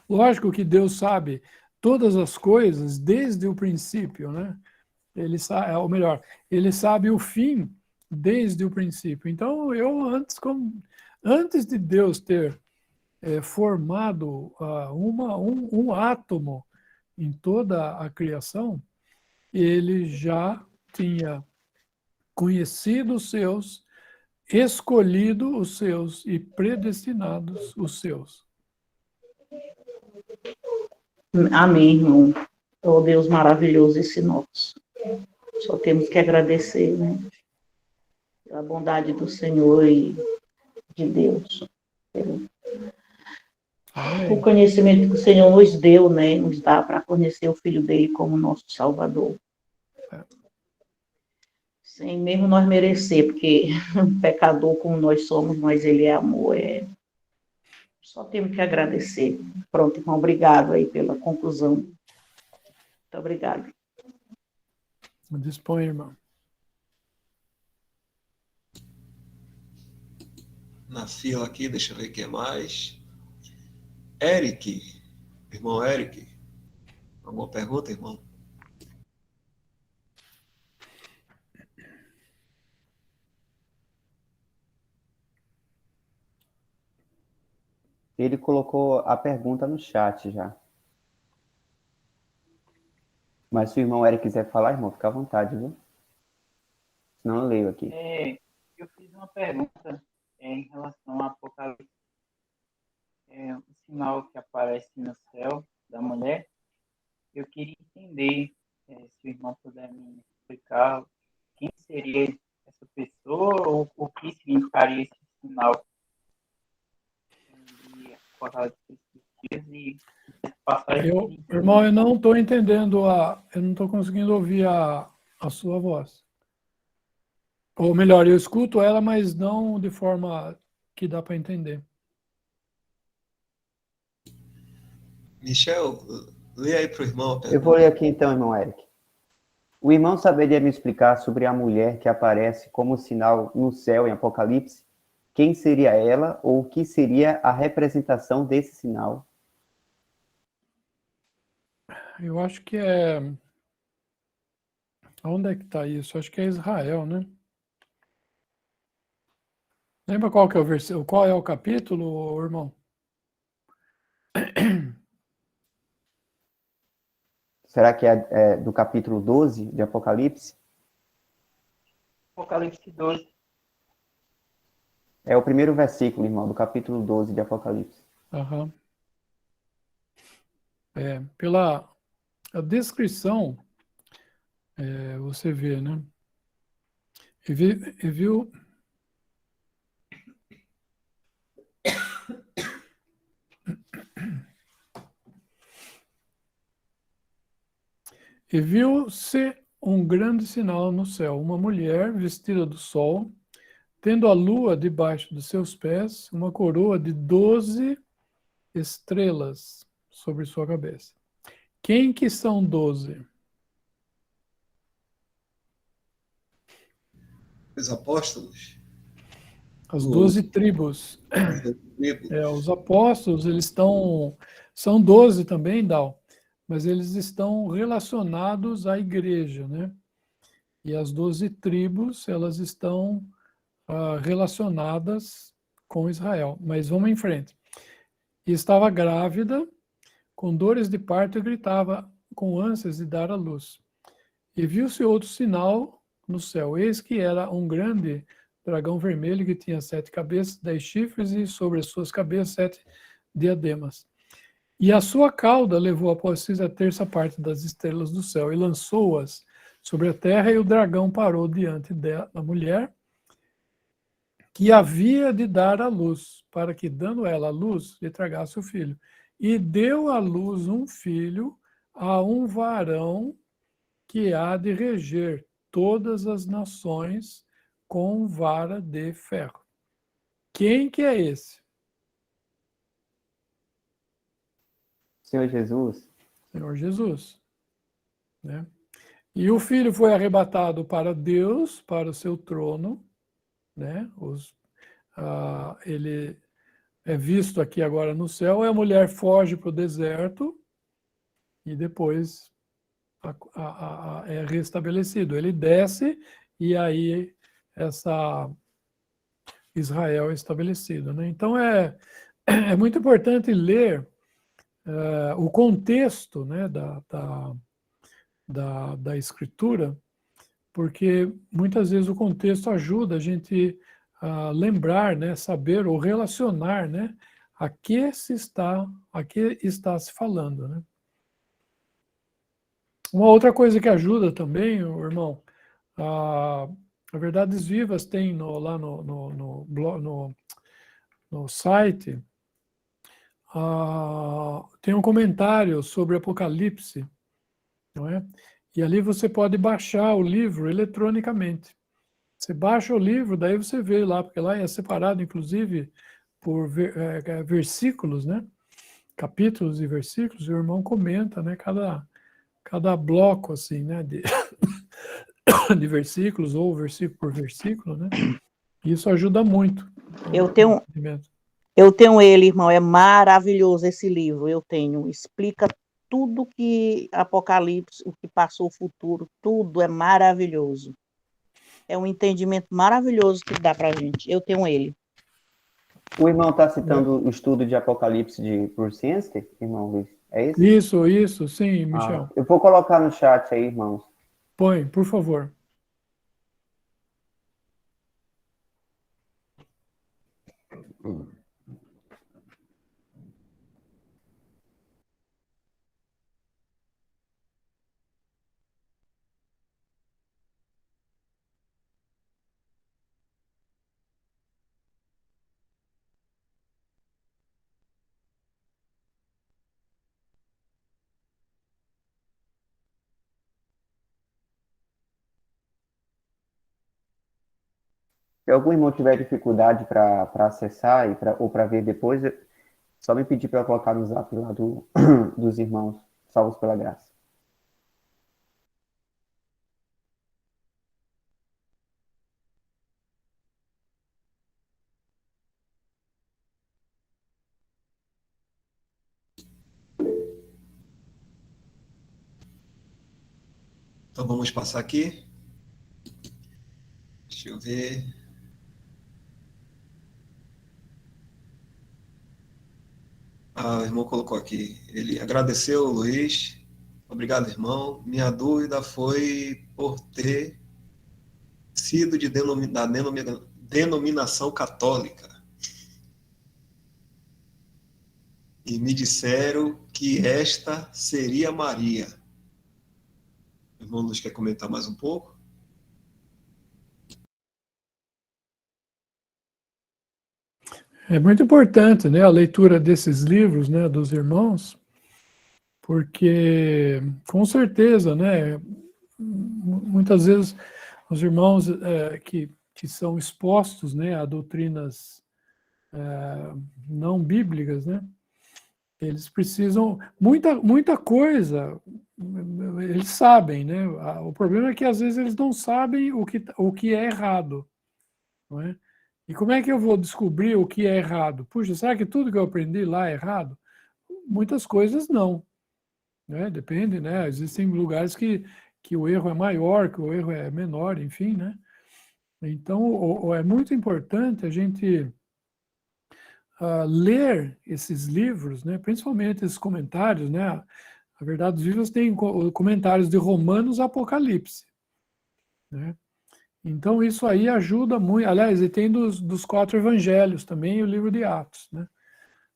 Lógico que Deus sabe todas as coisas desde o princípio, né? Ele sabe, ou melhor, ele sabe o fim desde o princípio. Então, antes de Deus ter formado um átomo em toda a criação, ele já tinha conhecido os seus, escolhido os seus e predestinados os seus. Amém, irmão. Oh, Deus maravilhoso esse nosso. Só temos que agradecer, né? Pela bondade do Senhor e de Deus. O conhecimento que o Senhor nos deu, né? Nos dá para conhecer o Filho dele como nosso Salvador. Sem mesmo nós merecer, porque pecador como nós somos, mas ele é amor. Só temos que agradecer. Pronto, irmão, obrigado aí pela conclusão. Muito obrigado. Dispõe, irmão. Na fila aqui, deixa eu ver quem é mais. Eric. Irmão Eric. Alguma pergunta, irmão? Ele colocou a pergunta no chat já. Mas se o irmão Eric quiser falar, irmão, fica à vontade, viu? Senão eu leio aqui. Eu fiz uma pergunta em relação ao Apocalipse. O sinal que aparece no céu da mulher. Eu queria entender, se o irmão puder me explicar, quem seria essa pessoa ou o que significaria esse sinal de Apocalipse e passagem. Irmão, eu não estou entendendo eu não estou conseguindo ouvir a sua voz. Ou melhor, eu escuto ela, mas não de forma que dá para entender. Michel, lê aí para o irmão. Eu vou ler aqui então, irmão Eric. O irmão saberia me explicar sobre a mulher que aparece como sinal no céu em Apocalipse? Quem seria ela ou o que seria a representação desse sinal? Eu acho que é... Onde é que está isso? Acho que é Israel, né? Lembra qual que é o versículo? Qual é o capítulo, irmão? Será que é do capítulo 12 de Apocalipse? Apocalipse 12. É o primeiro versículo, irmão, do capítulo 12 de Apocalipse. Aham. Pela a descrição, você vê, né? E viu... E viu-se um grande sinal no céu, uma mulher vestida do sol, tendo a lua debaixo dos seus pés, uma coroa de 12 estrelas sobre sua cabeça. Quem que são 12? Os apóstolos. As 12 tribos. As 12 tribos. Os apóstolos, eles são 12 também, Dal, mas eles estão relacionados à igreja, né? E as 12 tribos, elas estão relacionadas com Israel. Mas vamos em frente. E estava grávida, com dores de parto, e gritava com ânsias de dar à luz. E viu-se outro sinal no céu, eis que era um grande dragão vermelho que tinha 7 cabeças, 10 chifres, e sobre as suas cabeças 7 diademas. E a sua cauda levou após si a terça parte das estrelas do céu e lançou-as sobre a terra, e o dragão parou diante da mulher, que havia de dar à luz, para que, dando ela a luz, lhe tragasse o filho. E deu à luz um filho a um varão que há de reger todas as nações com vara de ferro. Quem que é esse? Senhor Jesus. Senhor Jesus. Né? E o filho foi arrebatado para Deus, para o seu trono, né? Ele é visto aqui agora no céu, e a mulher foge para o deserto e depois é restabelecido. Ele desce e aí Israel é estabelecido. Né? Então é muito importante ler o contexto, né, da escritura, porque muitas vezes o contexto ajuda a gente a lembrar, né, saber ou relacionar, né, a que está se falando. Né? Uma outra coisa que ajuda também, irmão, a Verdades Vivas tem lá no site, tem um comentário sobre Apocalipse, não é? E ali você pode baixar o livro eletronicamente. Você baixa o livro, daí você vê lá, porque lá é separado, inclusive, por versículos, né? Capítulos e versículos, e o irmão comenta, né? Cada bloco, assim, né? De versículos, ou versículo por versículo, né? Isso ajuda muito. Eu tenho ele, irmão, é maravilhoso esse livro, eu tenho. Explica tudo que Apocalipse, o que passou, o futuro, tudo é maravilhoso. É um entendimento maravilhoso que dá para a gente. Eu tenho ele. O irmão está citando o estudo de Apocalipse de Brusciense, irmão Luiz? É isso? Isso, sim, Michel. Eu vou colocar no chat aí, irmãos. Põe, por favor. Se algum irmão tiver dificuldade para acessar ou para ver depois, só me pedir para eu colocar no zap lá dos irmãos, salvos pela graça. Então vamos passar aqui. Deixa eu ver. O irmão colocou aqui. Ele agradeceu, Luiz. Obrigado, irmão. Minha dúvida foi por ter sido da denominação católica. E me disseram que esta seria Maria. O irmão Luiz quer comentar mais um pouco? É muito importante, né, a leitura desses livros, né, dos irmãos, porque, com certeza, né, muitas vezes os irmãos que são expostos, né, a doutrinas não bíblicas, né, eles precisam, muita coisa, eles sabem, né, o problema é que às vezes eles não sabem o que é errado, não é? E como é que eu vou descobrir o que é errado? Puxa, será que tudo que eu aprendi lá é errado? Muitas coisas não, né? Depende, né? Existem lugares que o erro é maior, que o erro é menor, enfim, né? Então, é muito importante a gente ler esses livros, né? Principalmente esses comentários, né? A Verdade dos Vivos tem comentários de Romanos a Apocalipse, né? Então, isso aí ajuda muito. Aliás, e tem dos 4 evangelhos também, o livro de Atos, né?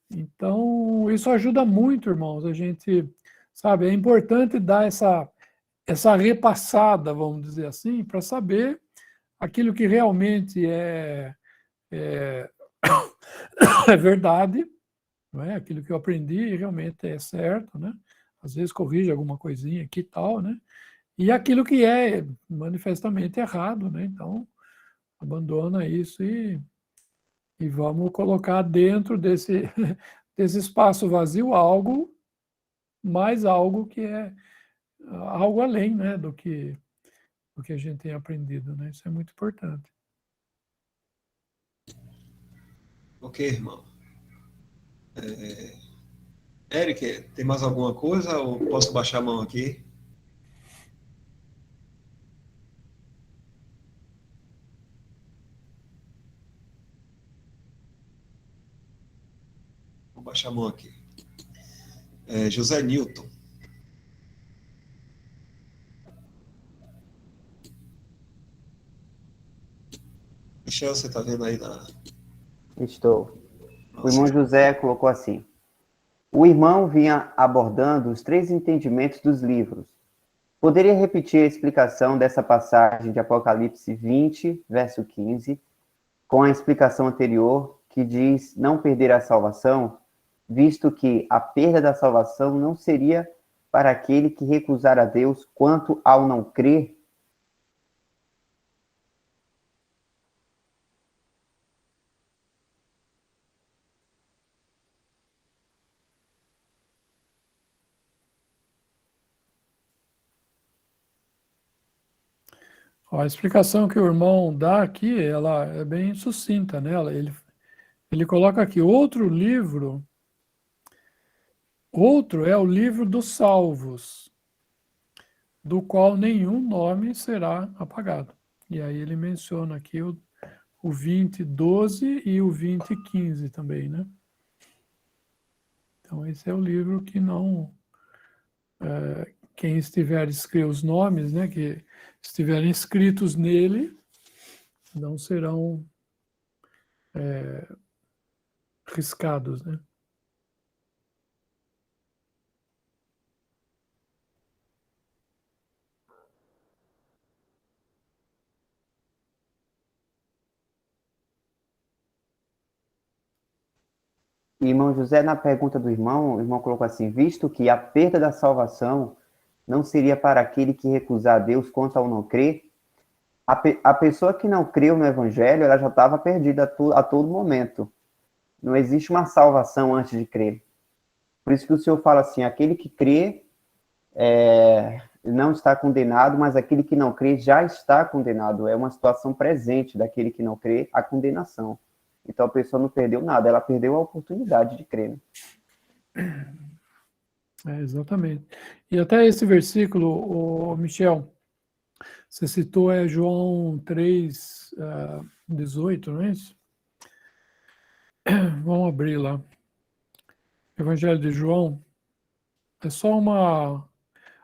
Então, isso ajuda muito, irmãos. A gente, sabe, é importante dar essa repassada, vamos dizer assim, para saber aquilo que realmente é verdade, não é? Aquilo que eu aprendi realmente é certo, né? Às vezes corrige alguma coisinha aqui e tal, né? E aquilo que é manifestamente errado, né? Então, abandona isso e vamos colocar dentro desse espaço vazio algo, mais algo que é algo além, né, do que a gente tem aprendido, né? Isso é muito importante. Ok, irmão. Eric, tem mais alguma coisa ou posso baixar a mão aqui? Vou baixar a mão aqui. José Newton. Michel, você está vendo aí na... Estou. O Nossa. irmão José colocou assim: o irmão vinha abordando os 3 entendimentos dos livros. Poderia repetir a explicação dessa passagem de Apocalipse 20, verso 15, com a explicação anterior, que diz não perder a salvação, visto que a perda da salvação não seria para aquele que recusar a Deus quanto ao não crer? A explicação que o irmão dá aqui, ela é bem sucinta, né? Ele coloca aqui outro livro é o livro dos salvos, do qual nenhum nome será apagado. E aí ele menciona aqui o 20:12 e o 20:15 também, né? Então, esse é o livro que não... quem estiver escrito os nomes, né, que estiverem escritos nele, não serão riscados, né? E, irmão José, na pergunta do irmão, o irmão colocou assim: visto que a perda da salvação não seria para aquele que recusar a Deus quanto ao não crer, a pessoa que não creu no Evangelho, ela já estava perdida a todo momento. Não existe uma salvação antes de crer. Por isso que o Senhor fala assim: aquele que crê não está condenado, mas aquele que não crê já está condenado. É uma situação presente daquele que não crê, a condenação. Então a pessoa não perdeu nada, ela perdeu a oportunidade de crer. Exatamente. E até esse versículo, o Michel, você citou João 3:18, não é isso? Vamos abrir lá. Evangelho de João. É só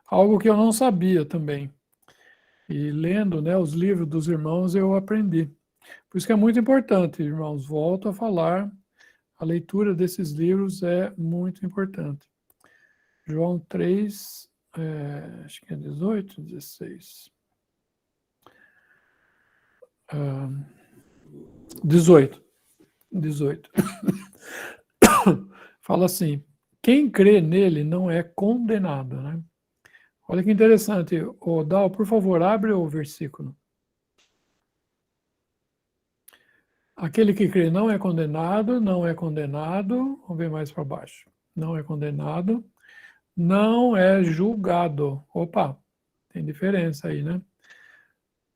algo que eu não sabia também. E lendo, né, os livros dos irmãos, eu aprendi. Por isso que é muito importante, irmãos. Volto a falar, a leitura desses livros é muito importante. João 3, acho que é 18, 16. 18. Fala assim: quem crê nele não é condenado, né? Olha que interessante. Dal, por favor, abre o versículo. Aquele que crê não é condenado, não é condenado. Vamos ver mais para baixo. Não é condenado, não é julgado. Opa, tem diferença aí, né?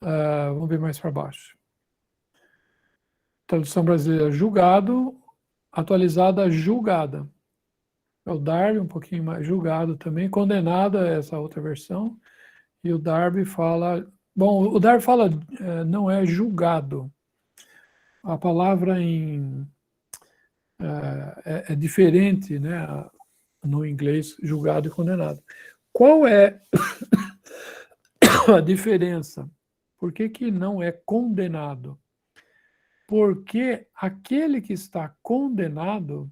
Vamos ver mais para baixo. Tradução brasileira: julgado, atualizada, julgada. É o Darby, um pouquinho mais julgado também, condenada essa outra versão. E o Darby fala... Bom, o Darby fala não é julgado. A palavra é diferente, né, no inglês, julgado e condenado. Qual é a diferença? Por que não é condenado? Porque aquele que está condenado,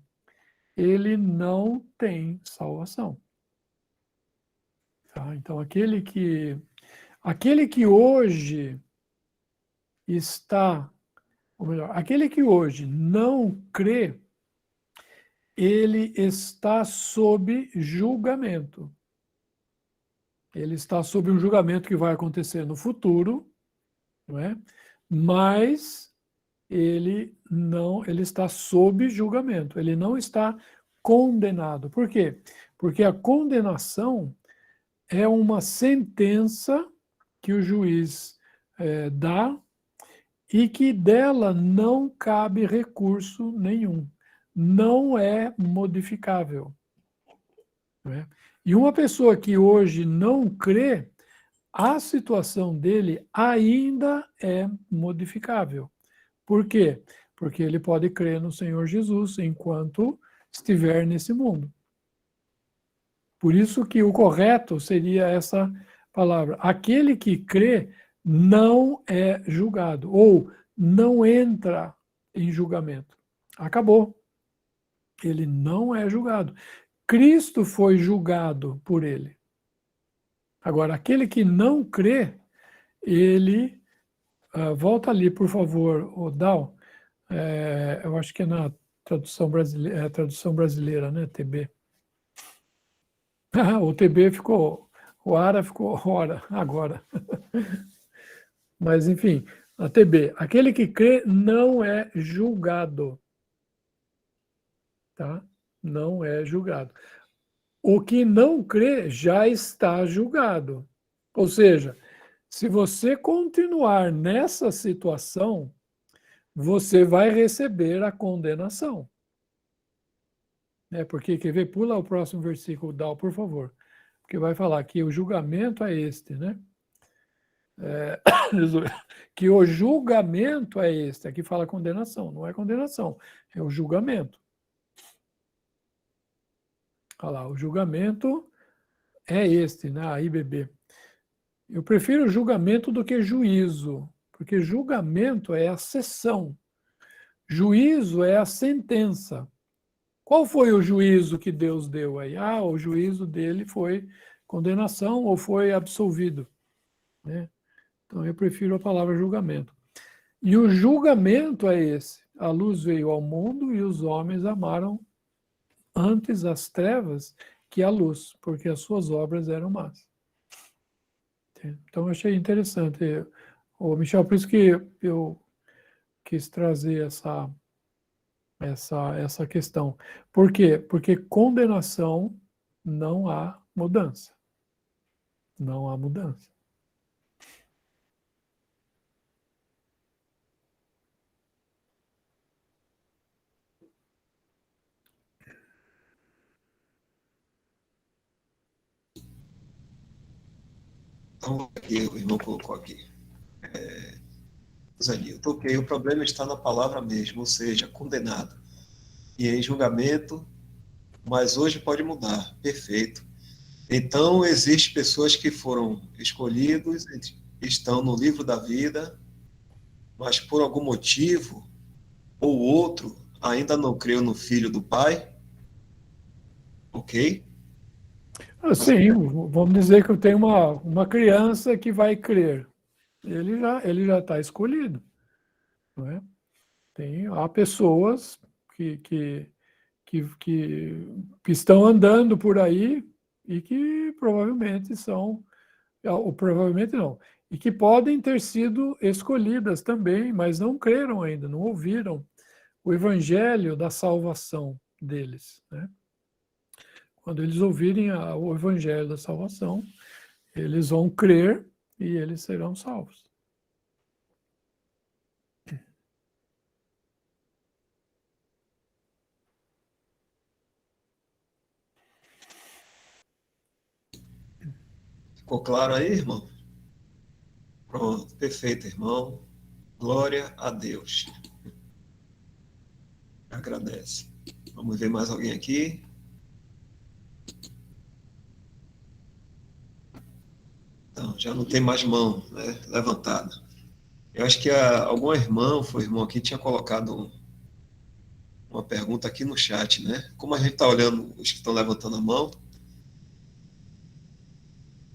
ele não tem salvação. Tá? Então, aquele que hoje está, ou melhor, aquele que hoje não crê, ele está sob julgamento. Ele está sob um julgamento que vai acontecer no futuro, não é? Mas ele está sob julgamento, ele não está condenado. Por quê? Porque a condenação é uma sentença que o juiz dá e que dela não cabe recurso nenhum. Não é modificável. Não é? E uma pessoa que hoje não crê, a situação dele ainda é modificável. Por quê? Porque ele pode crer no Senhor Jesus enquanto estiver nesse mundo. Por isso que o correto seria essa palavra: aquele que crê não é julgado, ou não entra em julgamento. Acabou. Ele não é julgado. Cristo foi julgado por ele. Agora, aquele que não crê, ele... volta ali, por favor, Dal. Eu acho que é na tradução brasileira, né, TB. O TB ficou... O ARA ficou hora, agora. Mas, enfim, a TB. Aquele que crê não é julgado. Tá? Não é julgado. O que não crê já está julgado. Ou seja, se você continuar nessa situação, você vai receber a condenação. Porque, quer ver? Pula o próximo versículo, Dal, por favor. Porque vai falar que o julgamento é este, né? que o julgamento é este. Aqui fala condenação, não é condenação, é o julgamento. Olha lá, o julgamento é este, né? A IBB. Eu prefiro julgamento do que juízo, porque julgamento é a sessão, juízo é a sentença. Qual foi o juízo que Deus deu aí? Ah, o juízo dele foi condenação ou foi absolvido, né? Então eu prefiro a palavra julgamento. E o julgamento é esse: a luz veio ao mundo e os homens amaram antes as trevas que a luz, porque as suas obras eram más. Então eu achei interessante, Michel, por isso que eu quis trazer essa questão. Por quê? Porque condenação não há mudança. Não há mudança. Então, aqui, o irmão colocou aqui. Zanil, toquei, o problema está na palavra mesmo, ou seja, condenado. E em julgamento, mas hoje pode mudar. Perfeito. Então, existem pessoas que foram escolhidos, estão no livro da vida, mas por algum motivo ou outro ainda não creu no Filho do Pai. Ok? Sim, vamos dizer que eu tenho uma criança que vai crer. Ele já está escolhido. Não é? Há pessoas que estão andando por aí e que provavelmente são, ou provavelmente não, e que podem ter sido escolhidas também, mas não creram ainda, não ouviram o evangelho da salvação deles, né? Quando eles ouvirem o evangelho da salvação, eles vão crer e eles serão salvos. Ficou claro aí, irmão? Pronto, perfeito, irmão. Glória a Deus. Agradece. Vamos ver mais alguém aqui. Então, já não tem mais mão, né, levantada. Eu acho que algum irmão, foi irmão aqui, tinha colocado uma pergunta aqui no chat, né? Como a gente está olhando os que estão levantando a mão,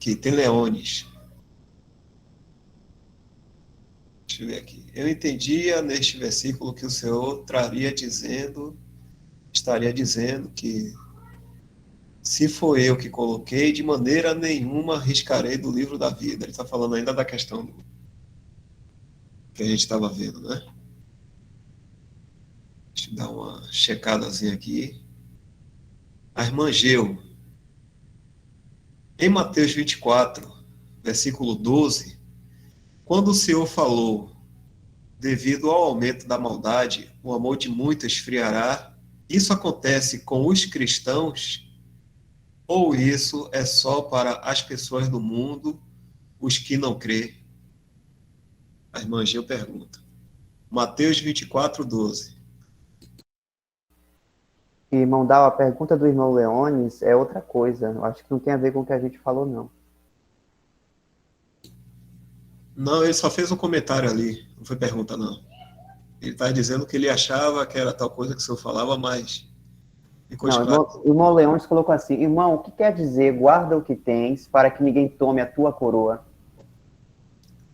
que tem leones. Deixa eu ver aqui. Eu entendia neste versículo que o Senhor estaria dizendo que se foi eu que coloquei, de maneira nenhuma riscarei do livro da vida. Ele está falando ainda da questão que a gente estava vendo, né? Deixa eu dar uma checadazinha aqui. A irmã Geu, em Mateus 24, versículo 12, quando o Senhor falou, devido ao aumento da maldade, o amor de muitos esfriará, isso acontece com os cristãos ou isso é só para as pessoas do mundo, os que não crê? A irmã Geu pergunta. Mateus 24, 12. Irmão Dal, a pergunta do irmão Leones é outra coisa. Eu acho que não tem a ver com o que a gente falou, não. Não, ele só fez um comentário ali, não foi pergunta, não. Ele está dizendo que ele achava que era tal coisa que o senhor falava, mas ficou Não, claro. irmão Leones colocou assim, irmão, o que quer dizer guarda o que tens para que ninguém tome a tua coroa?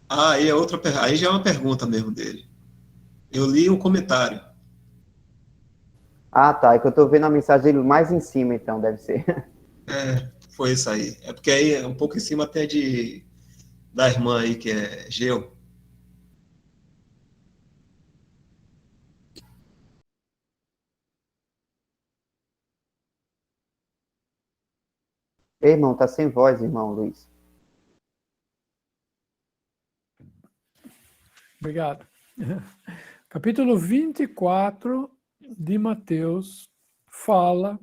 Ah, aí, aí já é uma pergunta mesmo dele. Eu li o comentário. Ah, tá, é que eu estou vendo a mensagem dele mais em cima, então, deve ser. Foi isso aí. É porque aí, um pouco em cima até da irmã aí, que é Geu. Ei, irmão, tá sem voz, irmão Luiz. Obrigado. Capítulo 24 de Mateus fala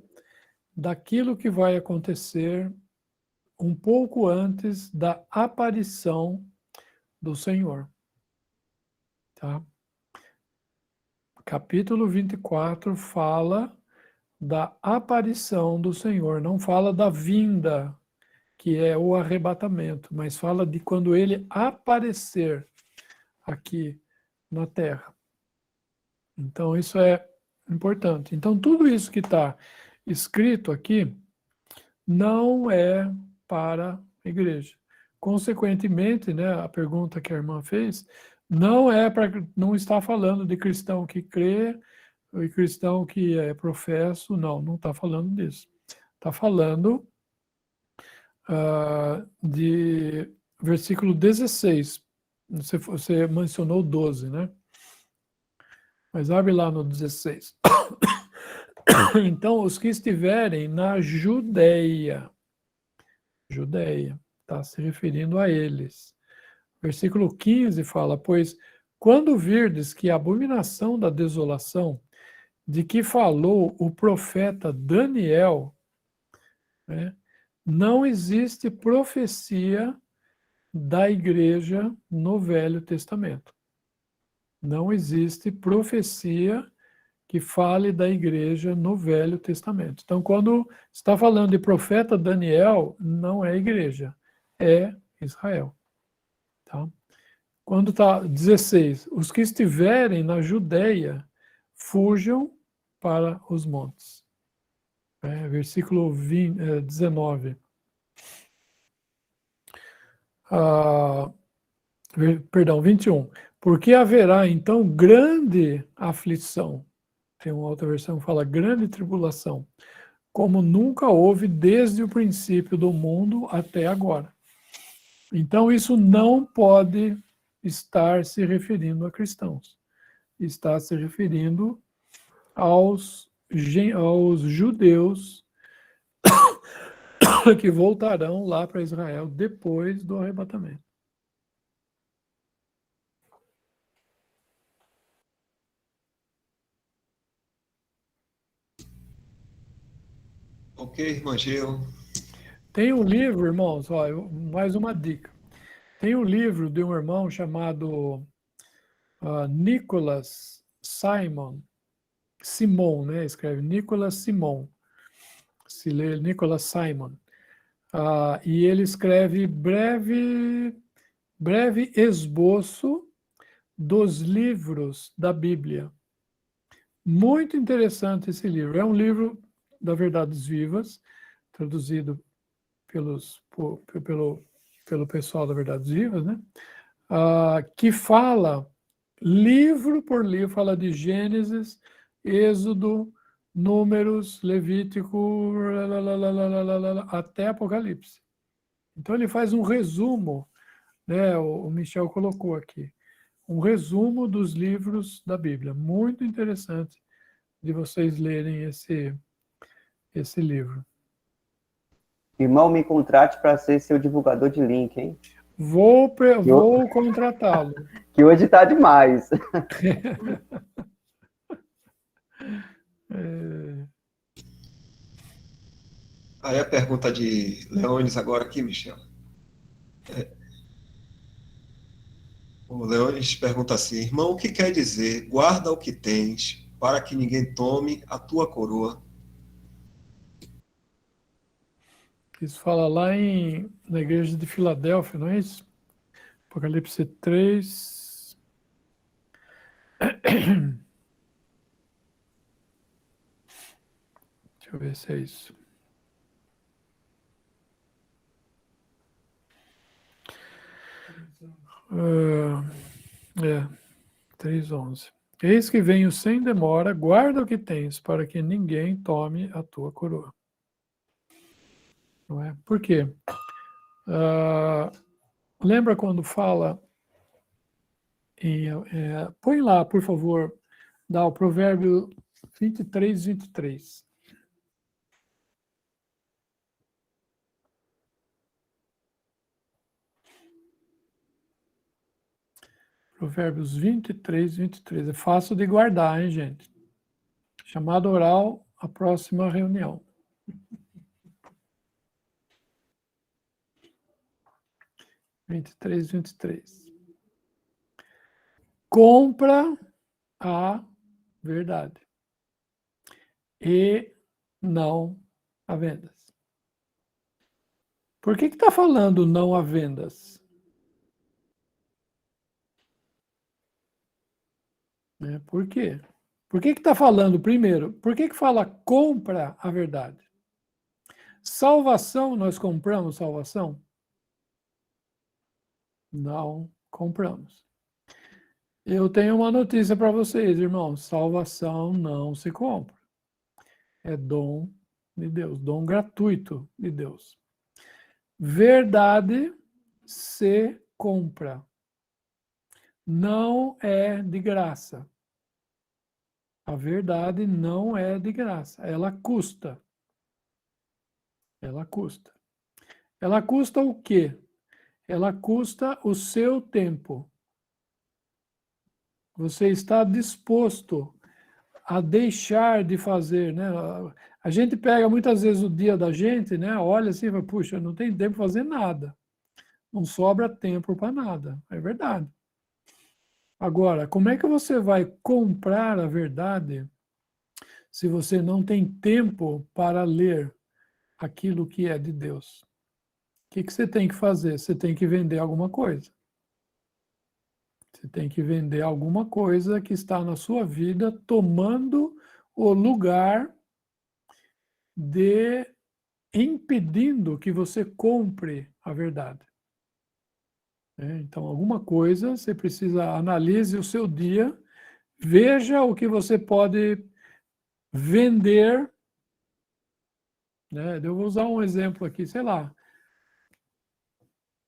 daquilo que vai acontecer um pouco antes da aparição do Senhor. Tá? Capítulo 24 fala da aparição do Senhor, não fala da vinda, que é o arrebatamento, mas fala de quando ele aparecer aqui na Terra. Então, isso é importante. Então, tudo isso que está escrito aqui não é para a igreja. Consequentemente, né, a pergunta que a irmã fez, não está falando de cristão que crê e cristão que é professo, não está falando disso. Está falando de versículo 16. Você mencionou 12, né? Mas abre lá no 16. Então, os que estiverem na Judeia, está se referindo a eles. Versículo 15 fala, pois quando virdes que a abominação da desolação de que falou o profeta Daniel, né, não existe profecia da igreja no Velho Testamento. Não existe profecia que fale da igreja no Velho Testamento. Então, quando está falando de profeta Daniel, não é igreja, é Israel. Tá? Quando está 16, os que estiverem na Judeia, fujam para os montes. Versículo 19. Perdão, 21. Porque haverá, então, grande aflição. Tem uma outra versão que fala grande tribulação, como nunca houve desde o princípio do mundo até agora. Então, isso não pode estar se referindo a cristãos. Está se referindo aos judeus que voltarão lá para Israel depois do arrebatamento. Ok, irmã Geu. Tem um livro, irmãos, mais uma dica. Tem um livro de um irmão chamado Nicholas Simon, né? Escreve Nicholas Simon. Se lê Nicholas Simon. E ele escreve breve esboço dos livros da Bíblia. Muito interessante esse livro. É um livro da Verdades Vivas, traduzido pelo pessoal da Verdades Vivas, né? Que fala, livro por livro, fala de Gênesis, Êxodo, Números, Levítico, até Apocalipse. Então ele faz um resumo, né? O Michel colocou aqui, um resumo dos livros da Bíblia. Muito interessante de vocês lerem esse livro. Irmão, me contrate para ser seu divulgador de link, hein? Vou contratá-lo. Que hoje está demais. Aí a pergunta de Leônidas agora aqui, Michel. O Leônidas pergunta assim, irmão, o que quer dizer guarda o que tens para que ninguém tome a tua coroa? Isso fala lá na igreja de Filadélfia, não é isso? Apocalipse 3. Deixa eu ver se é isso. 3:11. Eis que venho sem demora, guarda o que tens, para que ninguém tome a tua coroa. Não é? Por quê? Lembra quando fala põe lá, por favor, dá o provérbio 23:23. Provérbios 23:23. É fácil de guardar, hein, gente? Chamado oral, a próxima reunião. 23:23. compra a verdade e não a vendas. Por que está falando não a vendas? Por quê? Por que está falando, primeiro, por que fala compra a verdade? Salvação, nós compramos salvação? Não compramos. Eu tenho uma notícia para vocês, irmãos. Salvação não se compra. É dom de Deus, dom gratuito de Deus. Verdade se compra. Não é de graça. A verdade não é de graça. Ela custa. Ela custa. Ela custa o quê? Ela custa o seu tempo. Você está disposto a deixar de fazer, né? A gente pega muitas vezes o dia da gente, né? Olha assim, vai, puxa, não tem tempo para fazer nada. Não sobra tempo para nada. É verdade. Agora, como é que você vai comprar a verdade se você não tem tempo para ler aquilo que é de Deus? O que você tem que fazer? Você tem que vender alguma coisa. Você tem que vender alguma coisa que está na sua vida tomando o lugar de impedindo que você compre a verdade. Então, alguma coisa, você precisa analise o seu dia, veja o que você pode vender. Né? Eu vou usar um exemplo aqui, sei lá.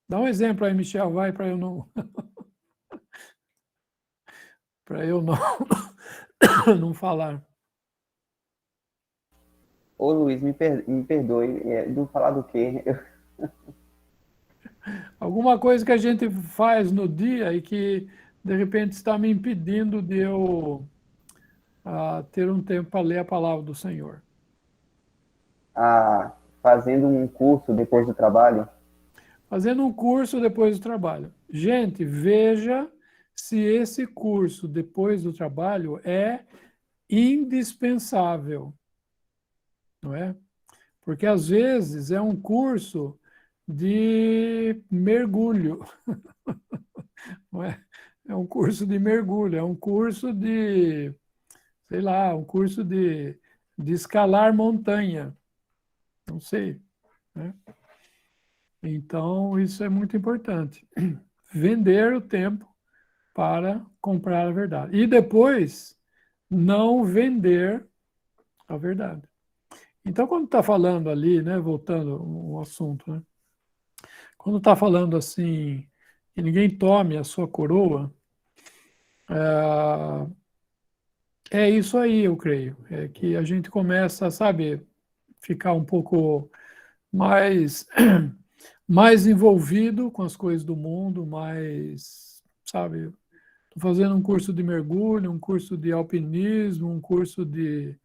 Dá um exemplo aí, Michel, vai, para eu não... para eu não, não falar. Ô Luiz, me perdoe, não falar do quê? Alguma coisa que a gente faz no dia e que, de repente, está me impedindo de eu ter um tempo para ler a palavra do Senhor. Fazendo um curso depois do trabalho? Fazendo um curso depois do trabalho. Gente, veja se esse curso depois do trabalho é indispensável, não é? Porque às vezes é um curso de mergulho, não é? É um curso de mergulho, é um curso de, sei lá, um curso de escalar montanha, não sei, né? Então, isso é muito importante. Vender o tempo para comprar a verdade. E depois, não vender a verdade. Então, quando está falando ali, né, voltando ao assunto, né, quando está falando assim, que ninguém tome a sua coroa, é isso aí, eu creio. É que a gente começa, sabe, ficar um pouco mais, mais envolvido com as coisas do mundo, mais, sabe, estou fazendo um curso de mergulho, um curso de alpinismo, um curso de,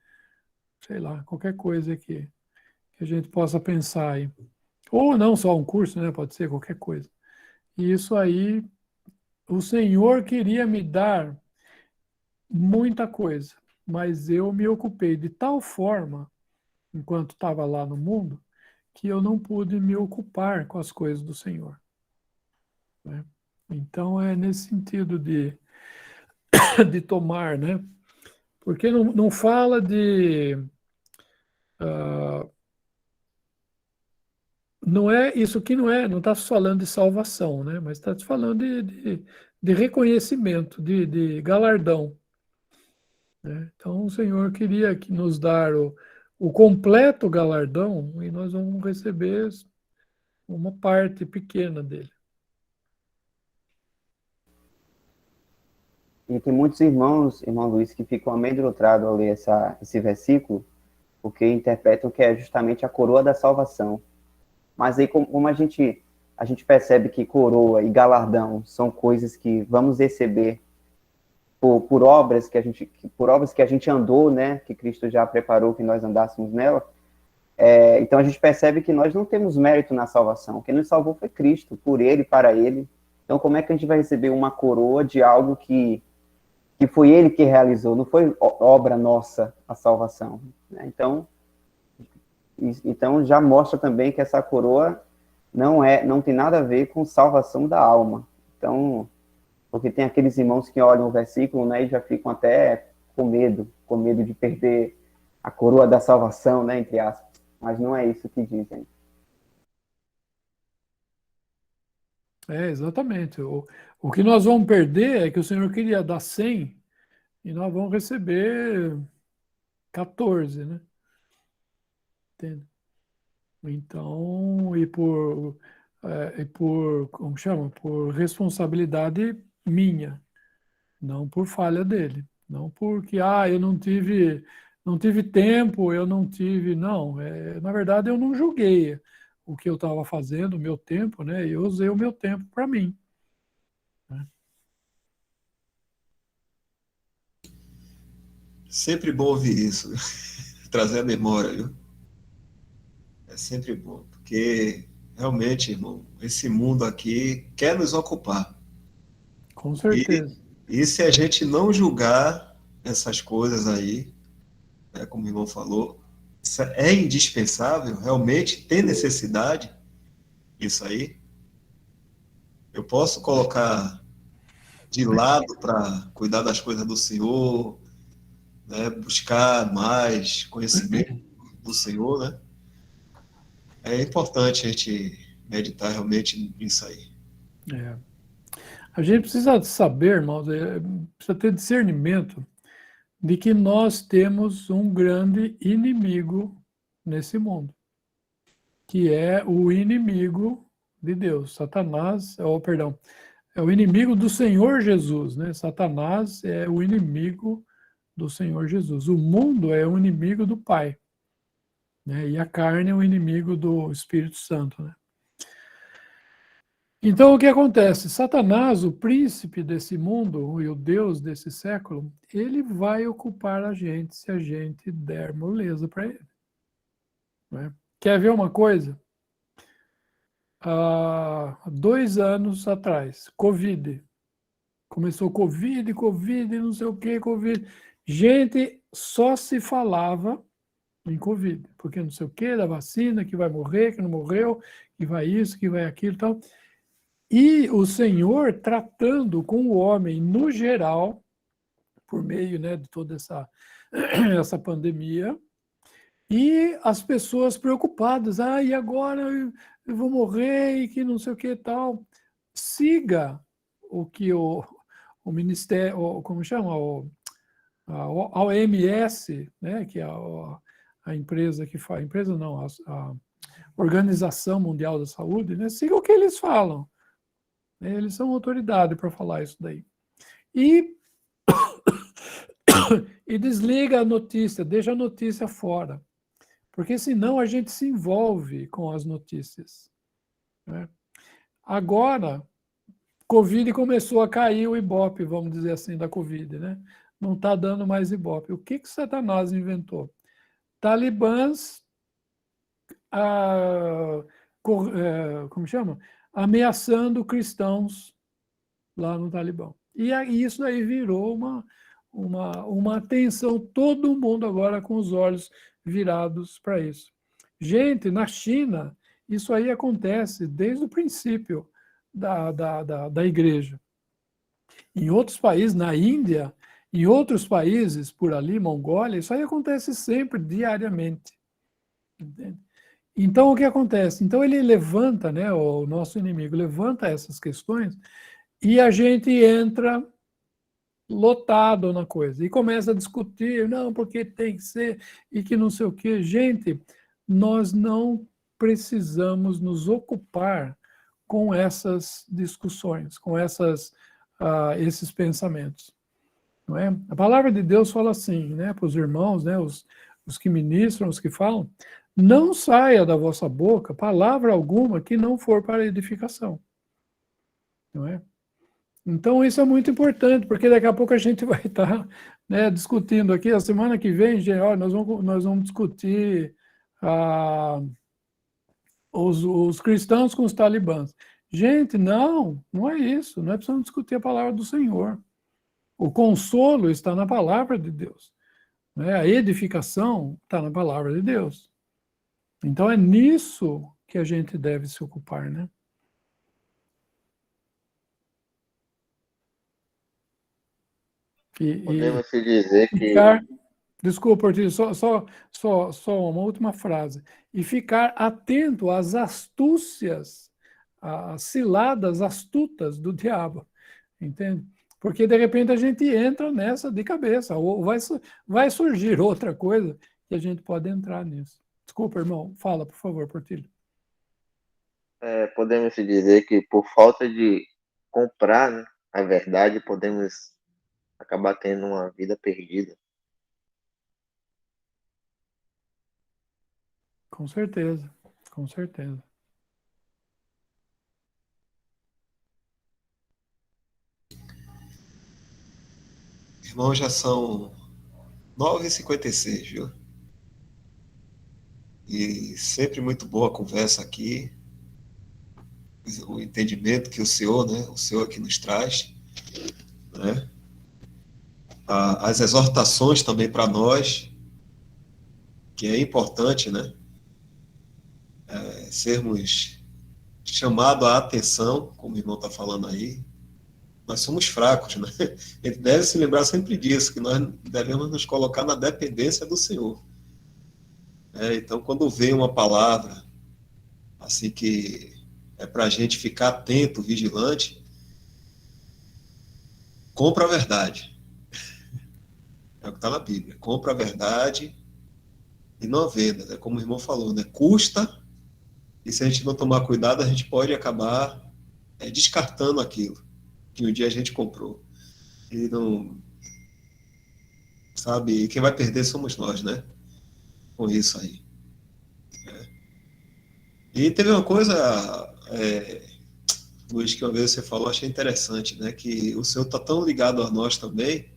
sei lá, qualquer coisa que a gente possa pensar aí. Ou não só um curso, né? Pode ser qualquer coisa. E isso aí, o Senhor queria me dar muita coisa, mas eu me ocupei de tal forma, enquanto estava lá no mundo, que eu não pude me ocupar com as coisas do Senhor. Né? Então, é nesse sentido de tomar, né? Porque não fala de... não é isso que não está falando de salvação, né? Mas está falando de reconhecimento, de galardão. Né? Então, o Senhor queria que nos dar o completo galardão e nós vamos receber uma parte pequena dele. E tem muitos irmãos, irmão Luiz, que ficam amedrontados ao ler esse versículo, porque interpretam que é justamente a coroa da salvação. Mas aí, como a gente percebe que coroa e galardão são coisas que vamos receber por obras que a gente andou, né, que Cristo já preparou que nós andássemos nela, então a gente percebe que nós não temos mérito na salvação. Quem nos salvou foi Cristo, por Ele, para Ele. Então, como é que a gente vai receber uma coroa de algo que foi ele que realizou, não foi obra nossa a salvação, né? Então já mostra também que essa coroa não tem nada a ver com salvação da alma. Então, porque tem aqueles irmãos que olham o versículo, né, e já ficam até com medo de perder a coroa da salvação, né, entre aspas. Mas não é isso que dizem. Exatamente. O que nós vamos perder é que o Senhor queria dar 100 e nós vamos receber 14, né? Entende? Então, como chama? Por responsabilidade minha, não por falha dele. Não porque, eu não tive tempo, eu não tive. Não, na verdade eu não julguei o que eu estava fazendo, o meu tempo, né? Eu usei o meu tempo para mim. Né? Sempre bom ouvir isso, trazer a memória, viu? É sempre bom, porque realmente, irmão, esse mundo aqui quer nos ocupar. Com E, certeza. e se a gente não julgar essas coisas aí, né, como o irmão falou, isso é indispensável, realmente tem necessidade, isso aí. Eu posso colocar de lado para cuidar das coisas do Senhor, né, buscar mais conhecimento do Senhor, né? É importante a gente meditar realmente nisso aí. É. A gente precisa saber, irmãos, precisa ter discernimento de que nós temos um grande inimigo nesse mundo, que é o inimigo de Deus. Satanás, perdão, é o inimigo do Senhor Jesus, né? Satanás é o inimigo do Senhor Jesus. O mundo é o inimigo do Pai, né? E a carne é o inimigo do Espírito Santo, né? Então, o que acontece? Satanás, o príncipe desse mundo e o Deus desse século, ele vai ocupar a gente se a gente der moleza para ele. Né? Quer ver uma coisa? Há 2 anos atrás, Covid. Começou Covid, não sei o que, Covid. Gente, só se falava em Covid, porque não sei o que, da vacina, que vai morrer, que não morreu, que vai isso, que vai aquilo e tal. E o Senhor tratando com o homem no geral, por meio, né, de toda essa pandemia, e as pessoas preocupadas, e agora eu vou morrer e que não sei o que e tal. Siga o que o Ministério, como chama? A OMS, né, que é a empresa que faz, empresa não, a Organização Mundial da Saúde, né, siga o que eles falam. Eles são autoridade para falar isso daí. E desliga a notícia, deixa a notícia fora. Porque senão a gente se envolve com as notícias. Né? Agora, Covid começou a cair o Ibope, vamos dizer assim, da Covid. Né? Não está dando mais Ibope. O que Satanás inventou? Talibãs, como chama? Ameaçando cristãos lá no Talibã. E isso aí virou uma atenção, todo mundo agora com os olhos virados para isso. Gente, na China, isso aí acontece desde o princípio da igreja. Em outros países, na Índia, em outros países por ali, Mongólia, isso aí acontece sempre, diariamente. Entende? Então, o que acontece? Então, ele levanta, né, o nosso inimigo levanta essas questões e a gente entra lotado na coisa e começa a discutir, não, porque tem que ser e que não sei o quê. Gente, nós não precisamos nos ocupar com essas discussões, com esses pensamentos. Não é? A palavra de Deus fala assim, né, para os irmãos, né, os que ministram, os que falam, não saia da vossa boca palavra alguma que não for para edificação. Não é? Então, isso é muito importante, porque daqui a pouco a gente vai estar, né, discutindo aqui. A semana que vem, nós vamos discutir os cristãos com os talibãs. Gente, não é isso. Não é precisamos discutir a palavra do Senhor. O consolo está na palavra de Deus, né? A edificação está na palavra de Deus. Então é nisso que a gente deve se ocupar, né? Podemos se dizer que ficar, desculpa, Ortiz, só uma última frase. E ficar atento às astúcias, às ciladas astutas do diabo, entende? Porque, de repente, a gente entra nessa de cabeça, ou vai surgir outra coisa que a gente pode entrar nisso. Desculpa, irmão. Fala, por favor, Portilho. podemos se dizer que por falta de comprar, né, a verdade, podemos acabar tendo uma vida perdida. Com certeza, com certeza. Irmãos, já são 9h56, viu? E sempre muito boa a conversa aqui, o entendimento que o Senhor, né, o Senhor aqui nos traz, né? As exortações também para nós, que é importante, né? Sermos chamados à atenção, como o irmão está falando aí. Nós somos fracos, né? Ele deve se lembrar sempre disso, que nós devemos nos colocar na dependência do Senhor. Então, quando vem uma palavra assim que é para a gente ficar atento, vigilante, compra a verdade. É o que está na Bíblia. Compra a verdade e não a venda. É como o irmão falou, né? Custa, e se a gente não tomar cuidado, a gente pode acabar descartando aquilo que um dia a gente comprou. E não... Sabe? E quem vai perder somos nós, né? Com isso aí. E teve uma coisa, Luiz, que uma vez você falou, achei interessante, né? Que o Senhor está tão ligado a nós também,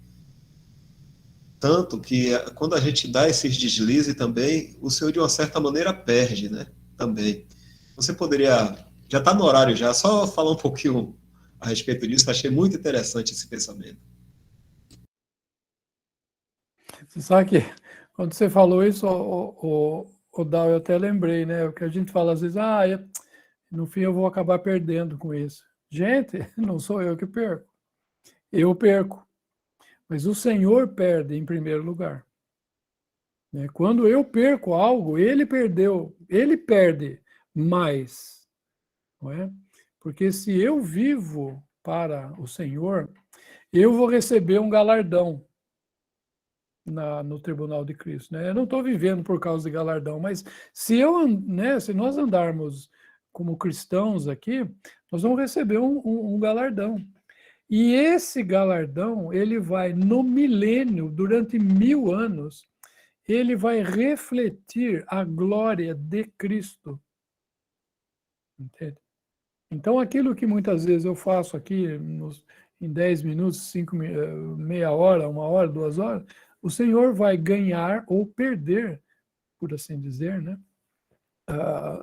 tanto que quando a gente dá esses deslizes também, o Senhor de uma certa maneira perde, né? Também. Você poderia, já está no horário já, só falar um pouquinho a respeito disso, achei muito interessante esse pensamento. Você sabe que quando você falou isso, o Dal, eu até lembrei, né? O que a gente fala às vezes, no fim eu vou acabar perdendo com isso. Gente, não sou eu que perco. Eu perco. Mas o Senhor perde em primeiro lugar. Né? Quando eu perco algo, ele perde mais. Não é? Porque se eu vivo para o Senhor, eu vou receber um galardão no tribunal de Cristo. Né? Eu não estou vivendo por causa de galardão, mas se nós andarmos como cristãos aqui, nós vamos receber um galardão. E esse galardão, ele vai, no milênio, durante 1000 anos, ele vai refletir a glória de Cristo. Entende? Então, aquilo que muitas vezes eu faço aqui em 10 minutos, meia hora, 1 hora, 2 horas, o Senhor vai ganhar ou perder, por assim dizer, né,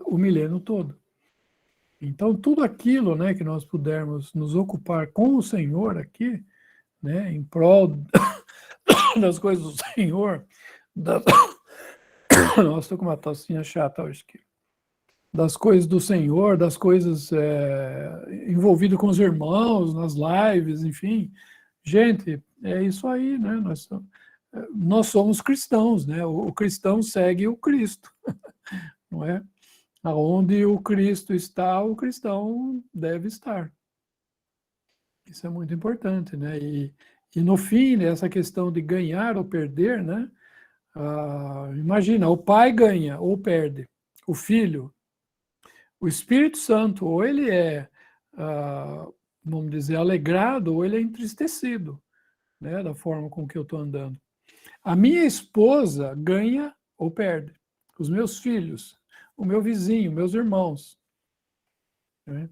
o milênio todo. Então, tudo aquilo, né, que nós pudermos nos ocupar com o Senhor aqui, né, em prol das coisas do Senhor, nossa, estou com uma tossinha chata hoje aqui. Das coisas do Senhor, das coisas envolvidas com os irmãos, nas lives, enfim. Gente, é isso aí, né? Nós somos cristãos, né? O cristão segue o Cristo, não é? Aonde o Cristo está, o cristão deve estar. Isso é muito importante, né? E no fim, né, essa questão de ganhar ou perder, né? Imagina, o pai ganha ou perde, o filho, o Espírito Santo, ou ele é, vamos dizer, alegrado, ou ele é entristecido, né, da forma com que eu estou andando. A minha esposa ganha ou perde, os meus filhos, o meu vizinho, meus irmãos. Né?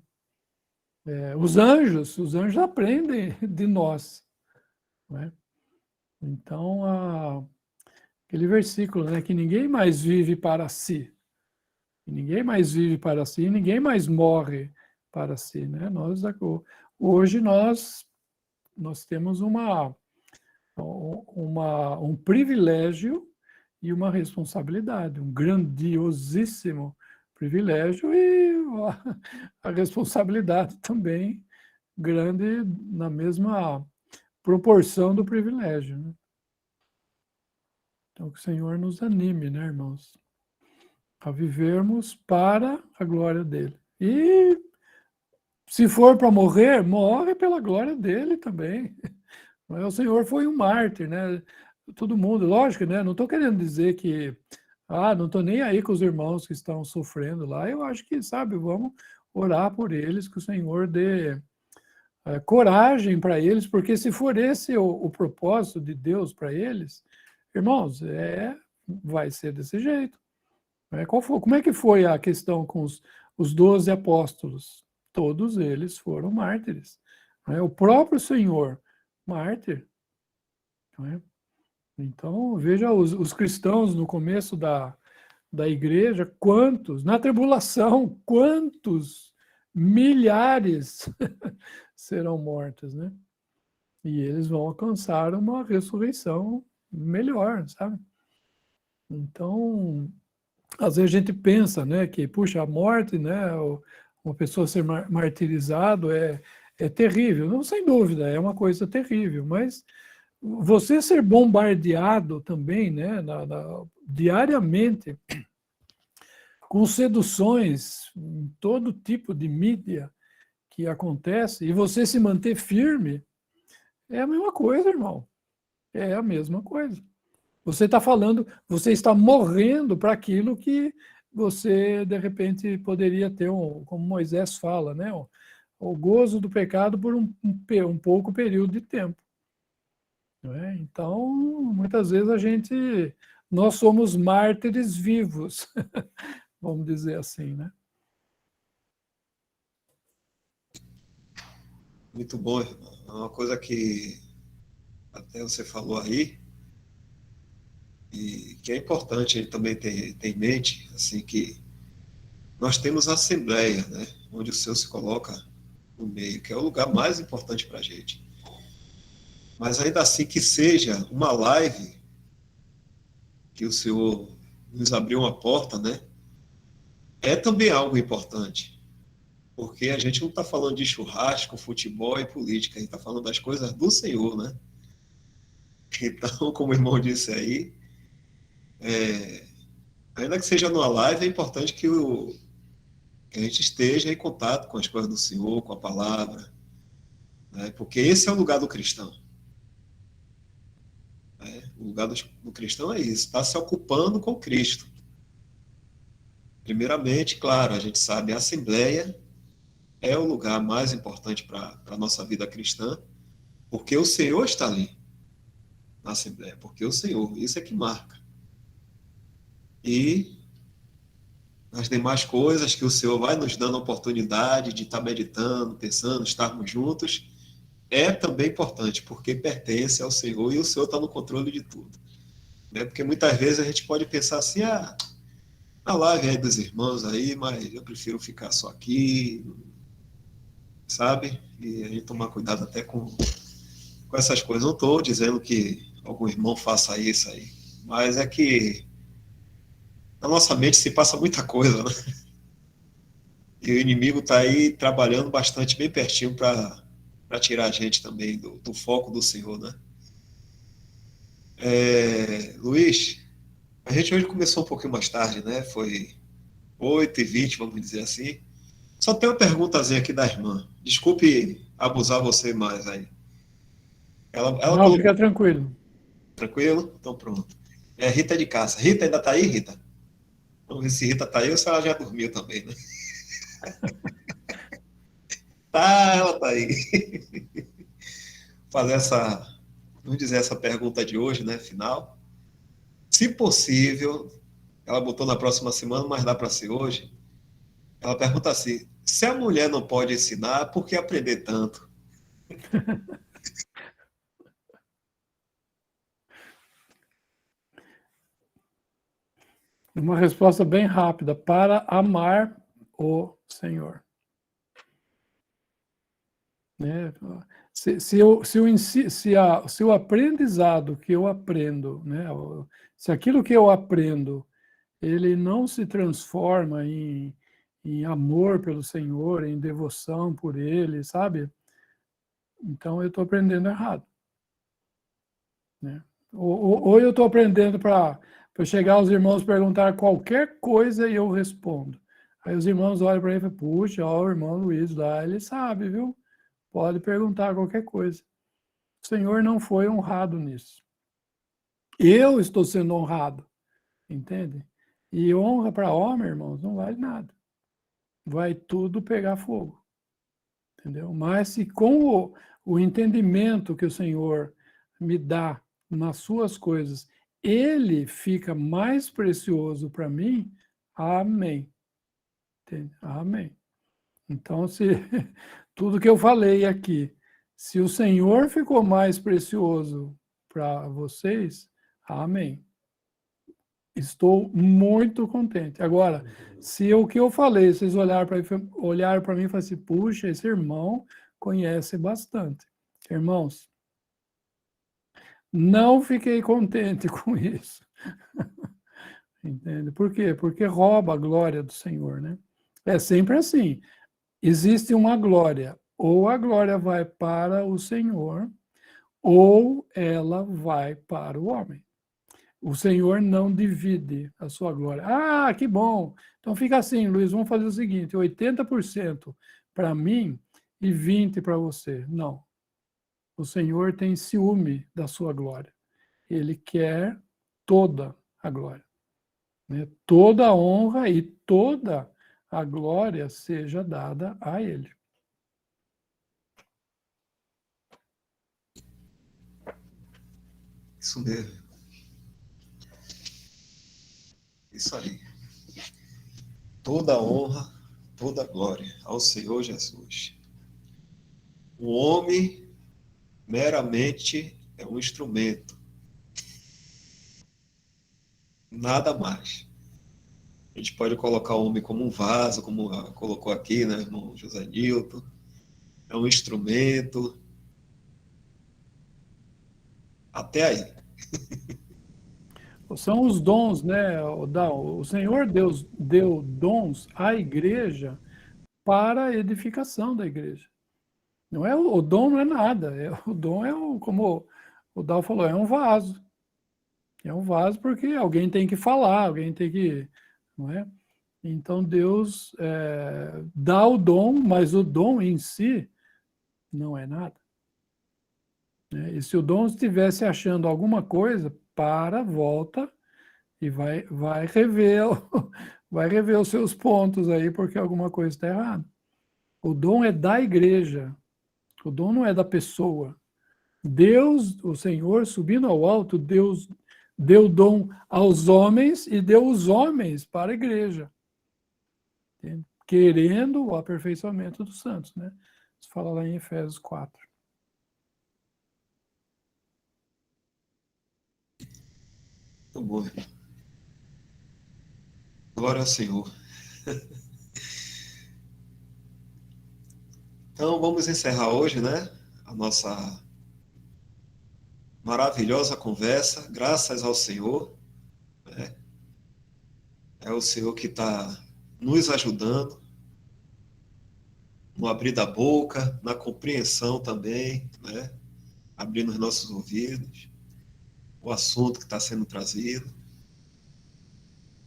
Os anjos aprendem de nós. Né? Então, aquele versículo, né, que ninguém mais vive para si. Ninguém mais vive para si, ninguém mais morre para si, né? Hoje nós temos um privilégio e uma responsabilidade, um grandiosíssimo privilégio e a responsabilidade também grande na mesma proporção do privilégio, né? Então, que o Senhor nos anime, né, irmãos, a vivermos para a glória dele. E se for para morrer, morre pela glória dele também. O Senhor foi um mártir, né? Todo mundo, lógico, né? Não estou querendo dizer que, não estou nem aí com os irmãos que estão sofrendo lá. Eu acho que, sabe, vamos orar por eles, que o Senhor dê coragem para eles, porque se for esse o propósito de Deus para eles, irmãos, vai ser desse jeito. Como é que foi a questão com os 12 apóstolos? Todos eles foram mártires. O próprio Senhor, mártir. Então, veja os cristãos no começo da igreja, quantos, na tribulação, quantos milhares serão mortos, né? E eles vão alcançar uma ressurreição melhor, sabe? Então, às vezes a gente pensa, né, que, puxa, a morte, né, uma pessoa ser martirizado é terrível. Não, sem dúvida, é uma coisa terrível, mas você ser bombardeado também, né, diariamente, com seduções em todo tipo de mídia que acontece, e você se manter firme, é a mesma coisa, irmão. É a mesma coisa. Você está falando, você está morrendo para aquilo que você, de repente, poderia ter, como Moisés fala, né? O gozo do pecado por um pouco período de tempo. Não é? Então, muitas vezes nós somos mártires vivos, vamos dizer assim, né? Muito bom, irmão. É uma coisa que até você falou aí, e que é importante a gente também ter em mente, assim, que nós temos a Assembleia, né, onde o Senhor se coloca no meio, que é o lugar mais importante para a gente. Mas ainda assim que seja uma live, que o Senhor nos abriu uma porta, né, é também algo importante. Porque a gente não está falando de churrasco, futebol e política, a gente está falando das coisas do Senhor, né? Então, como o irmão disse aí, ainda que seja numa live, é importante que a gente esteja em contato com as coisas do Senhor, com a palavra, né? Porque esse é o lugar do cristão. Né? O lugar do cristão é isso, está se ocupando com Cristo. Primeiramente, claro, a gente sabe, a Assembleia é o lugar mais importante para a nossa vida cristã, porque o Senhor está ali na Assembleia, porque o Senhor, isso é que marca. E as demais coisas que o Senhor vai nos dando a oportunidade de estar meditando, pensando, estarmos juntos, é também importante, porque pertence ao Senhor e o Senhor está no controle de tudo. Né? Porque muitas vezes a gente pode pensar assim, a live aí dos irmãos aí, mas eu prefiro ficar só aqui, sabe? E a gente tomar cuidado até com essas coisas. Não estou dizendo que algum irmão faça isso aí, mas é que na nossa mente se passa muita coisa, né? E o inimigo está aí trabalhando bastante bem pertinho para tirar a gente também do foco do Senhor, né? Luiz, a gente hoje começou um pouquinho mais tarde, né? Foi 8h20, vamos dizer assim. Só tem uma perguntazinha aqui da irmã. Desculpe abusar você mais aí. Ela Não, colocou, fica tranquilo. tranquilo? Então pronto. Rita de Caça. Rita ainda está aí, Rita? Vamos ver se Rita está aí ou se ela já dormiu também, né? Tá, ela está aí. Fazer vamos dizer, essa pergunta de hoje, né, final. Se possível, ela botou na próxima semana, mas dá para ser hoje. Ela pergunta assim: se a mulher não pode ensinar, por que aprender tanto? Uma resposta bem rápida: para amar o Senhor. né? Se o aprendizado que eu aprendo, né? Se aquilo que eu aprendo, ele não se transforma em amor pelo Senhor, em devoção por Ele, sabe? Então eu estou aprendendo errado, né? Ou eu estou aprendendo para chegar aos irmãos perguntar qualquer coisa e eu respondo. Aí os irmãos olham para ele e falam, puxa, ó, o irmão Luiz lá, ele sabe, viu? Pode perguntar qualquer coisa. O Senhor não foi honrado nisso. Eu estou sendo honrado, entende? E honra para homem, irmãos, não vale nada. Vai tudo pegar fogo, entendeu? Mas se com o entendimento que o Senhor me dá nas suas coisas, ele fica mais precioso para mim, amém. Entende? Amém. Então, se tudo que eu falei aqui, se o Senhor ficou mais precioso para vocês, amém. Estou muito contente. Agora, se o que eu falei, vocês olharam para mim e falaram assim, puxa, esse irmão conhece bastante. Irmãos, não fiquei contente com isso. Entende? Por quê? Porque rouba a glória do Senhor, né? É sempre assim. Existe uma glória. Ou a glória vai para o Senhor, ou ela vai para o homem. O Senhor não divide a sua glória. Ah, que bom! Então fica assim, Luiz, vamos fazer o seguinte, 80% para mim e 20% para você. Não. O Senhor tem ciúme da sua glória. Ele quer toda a glória, né? Toda a honra e toda a glória seja dada a Ele. Isso mesmo. Isso aí. Toda honra, toda glória ao Senhor Jesus. O homem meramente é um instrumento. Nada mais. A gente pode colocar o homem como um vaso, como colocou aqui, né, irmão José Nilton. É um instrumento. Até aí. São os dons, né? O Senhor Deus deu dons à igreja para a edificação da igreja. Não é o dom não é nada. O dom é como o Dal falou, é um vaso. É um vaso porque alguém tem que falar, alguém tem que, não é? Então Deus dá o dom, mas o dom em si não é nada, né? E se o dom estivesse achando alguma coisa, volta e vai rever, vai rever os seus pontos aí, porque alguma coisa está errada. O dom é da igreja, o dom não é da pessoa. Deus, o Senhor, subindo ao alto, Deus deu dom aos homens e deu os homens para a igreja, entende? Querendo o aperfeiçoamento dos santos, né? Isso fala lá em Efésios 4. Muito bom. Glória ao Senhor. Então, vamos encerrar hoje, né? A nossa maravilhosa conversa, graças ao Senhor, né? É o Senhor que está nos ajudando no abrir da boca, na compreensão também, né? Abrindo os nossos ouvidos, o assunto que está sendo trazido.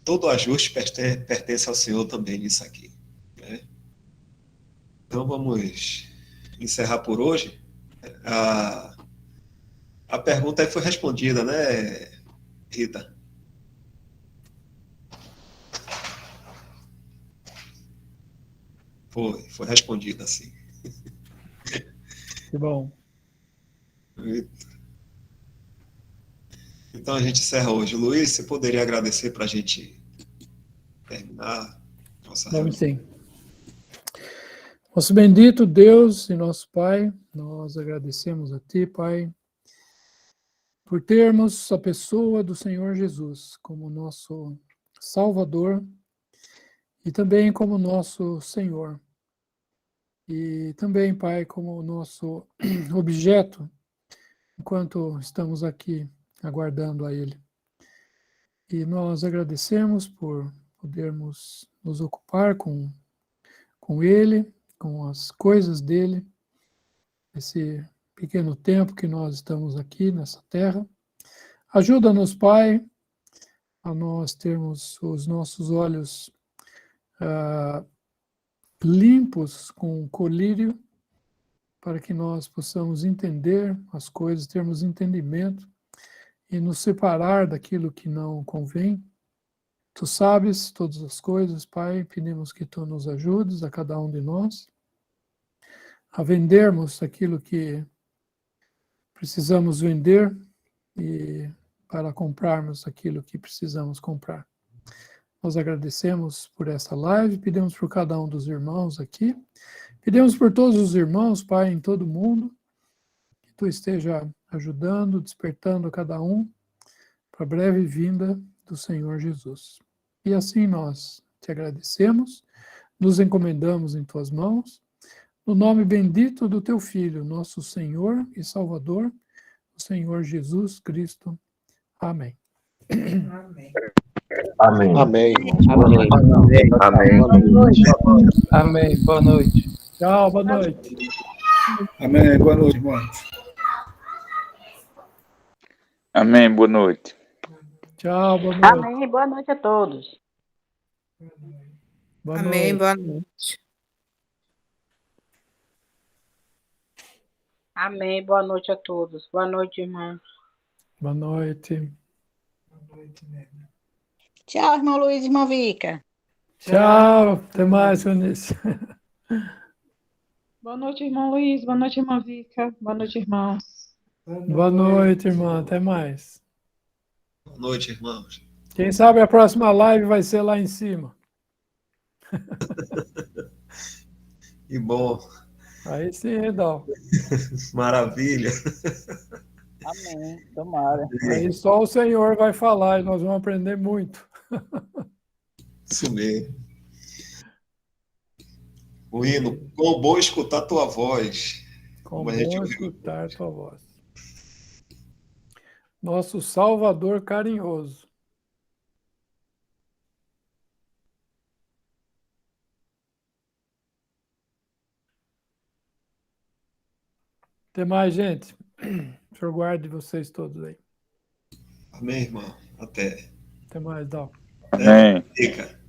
Todo ajuste pertence ao Senhor também nisso aqui, né? Então vamos encerrar por hoje. A pergunta aí foi respondida, né, Rita? Foi respondida, sim. Que bom. Então a gente encerra hoje. Luiz, você poderia agradecer para a gente terminar nossa reunião? Vamos sim. Nosso bendito Deus e nosso Pai, nós agradecemos a Ti, Pai, por termos a pessoa do Senhor Jesus como nosso Salvador e também como nosso Senhor. E também, Pai, como nosso objeto, enquanto estamos aqui aguardando a Ele. E nós agradecemos por podermos nos ocupar com Ele, com as coisas dEle, esse pequeno tempo que nós estamos aqui nessa terra. Ajuda-nos, Pai, a nós termos os nossos olhos limpos com colírio, para que nós possamos entender as coisas, termos entendimento e nos separar daquilo que não convém. Tu sabes todas as coisas, Pai, pedimos que Tu nos ajudes, a cada um de nós, a vendermos aquilo que precisamos vender e para comprarmos aquilo que precisamos comprar. Nós agradecemos por essa live, pedimos por cada um dos irmãos aqui, pedimos por todos os irmãos, Pai, em todo o mundo, que Tu esteja ajudando, despertando a cada um para a breve vinda do Senhor Jesus. E assim nós te agradecemos, nos encomendamos em Tuas mãos, no nome bendito do Teu Filho, nosso Senhor e Salvador, o Senhor Jesus Cristo. Amém. Amém. Amém. Amém. Boa noite. Amém. Amém. Boa noite. Tchau, boa noite. Amém. Boa noite, irmãos. Amém, boa noite. Tchau, boa noite. Amém. Boa noite a todos. Boa Amém. noite. Boa noite. Amém. Boa noite a todos. Boa noite, irmãos. Boa noite. Tchau, irmão Luiz e irmã Vica. Tchau, até mais, Eunice. Boa noite, irmão Luiz. Boa noite, irmã Vica. Boa noite, irmãos. Boa noite, irmã, até mais. Boa noite, irmãos. Quem sabe a próxima live vai ser lá em cima. Que bom. Aí sim, Redal. Maravilha. Amém. Tomara. Aí só o Senhor vai falar e nós vamos aprender muito. Isso mesmo. O hino, quão bom escutar tua voz. Como a gente bom ouviu. escutar tua voz. Nosso Salvador carinhoso. Até mais, gente. O Senhor guarde vocês todos aí. Amém, irmão. Até. Até mais, Dal. Amém. Fica.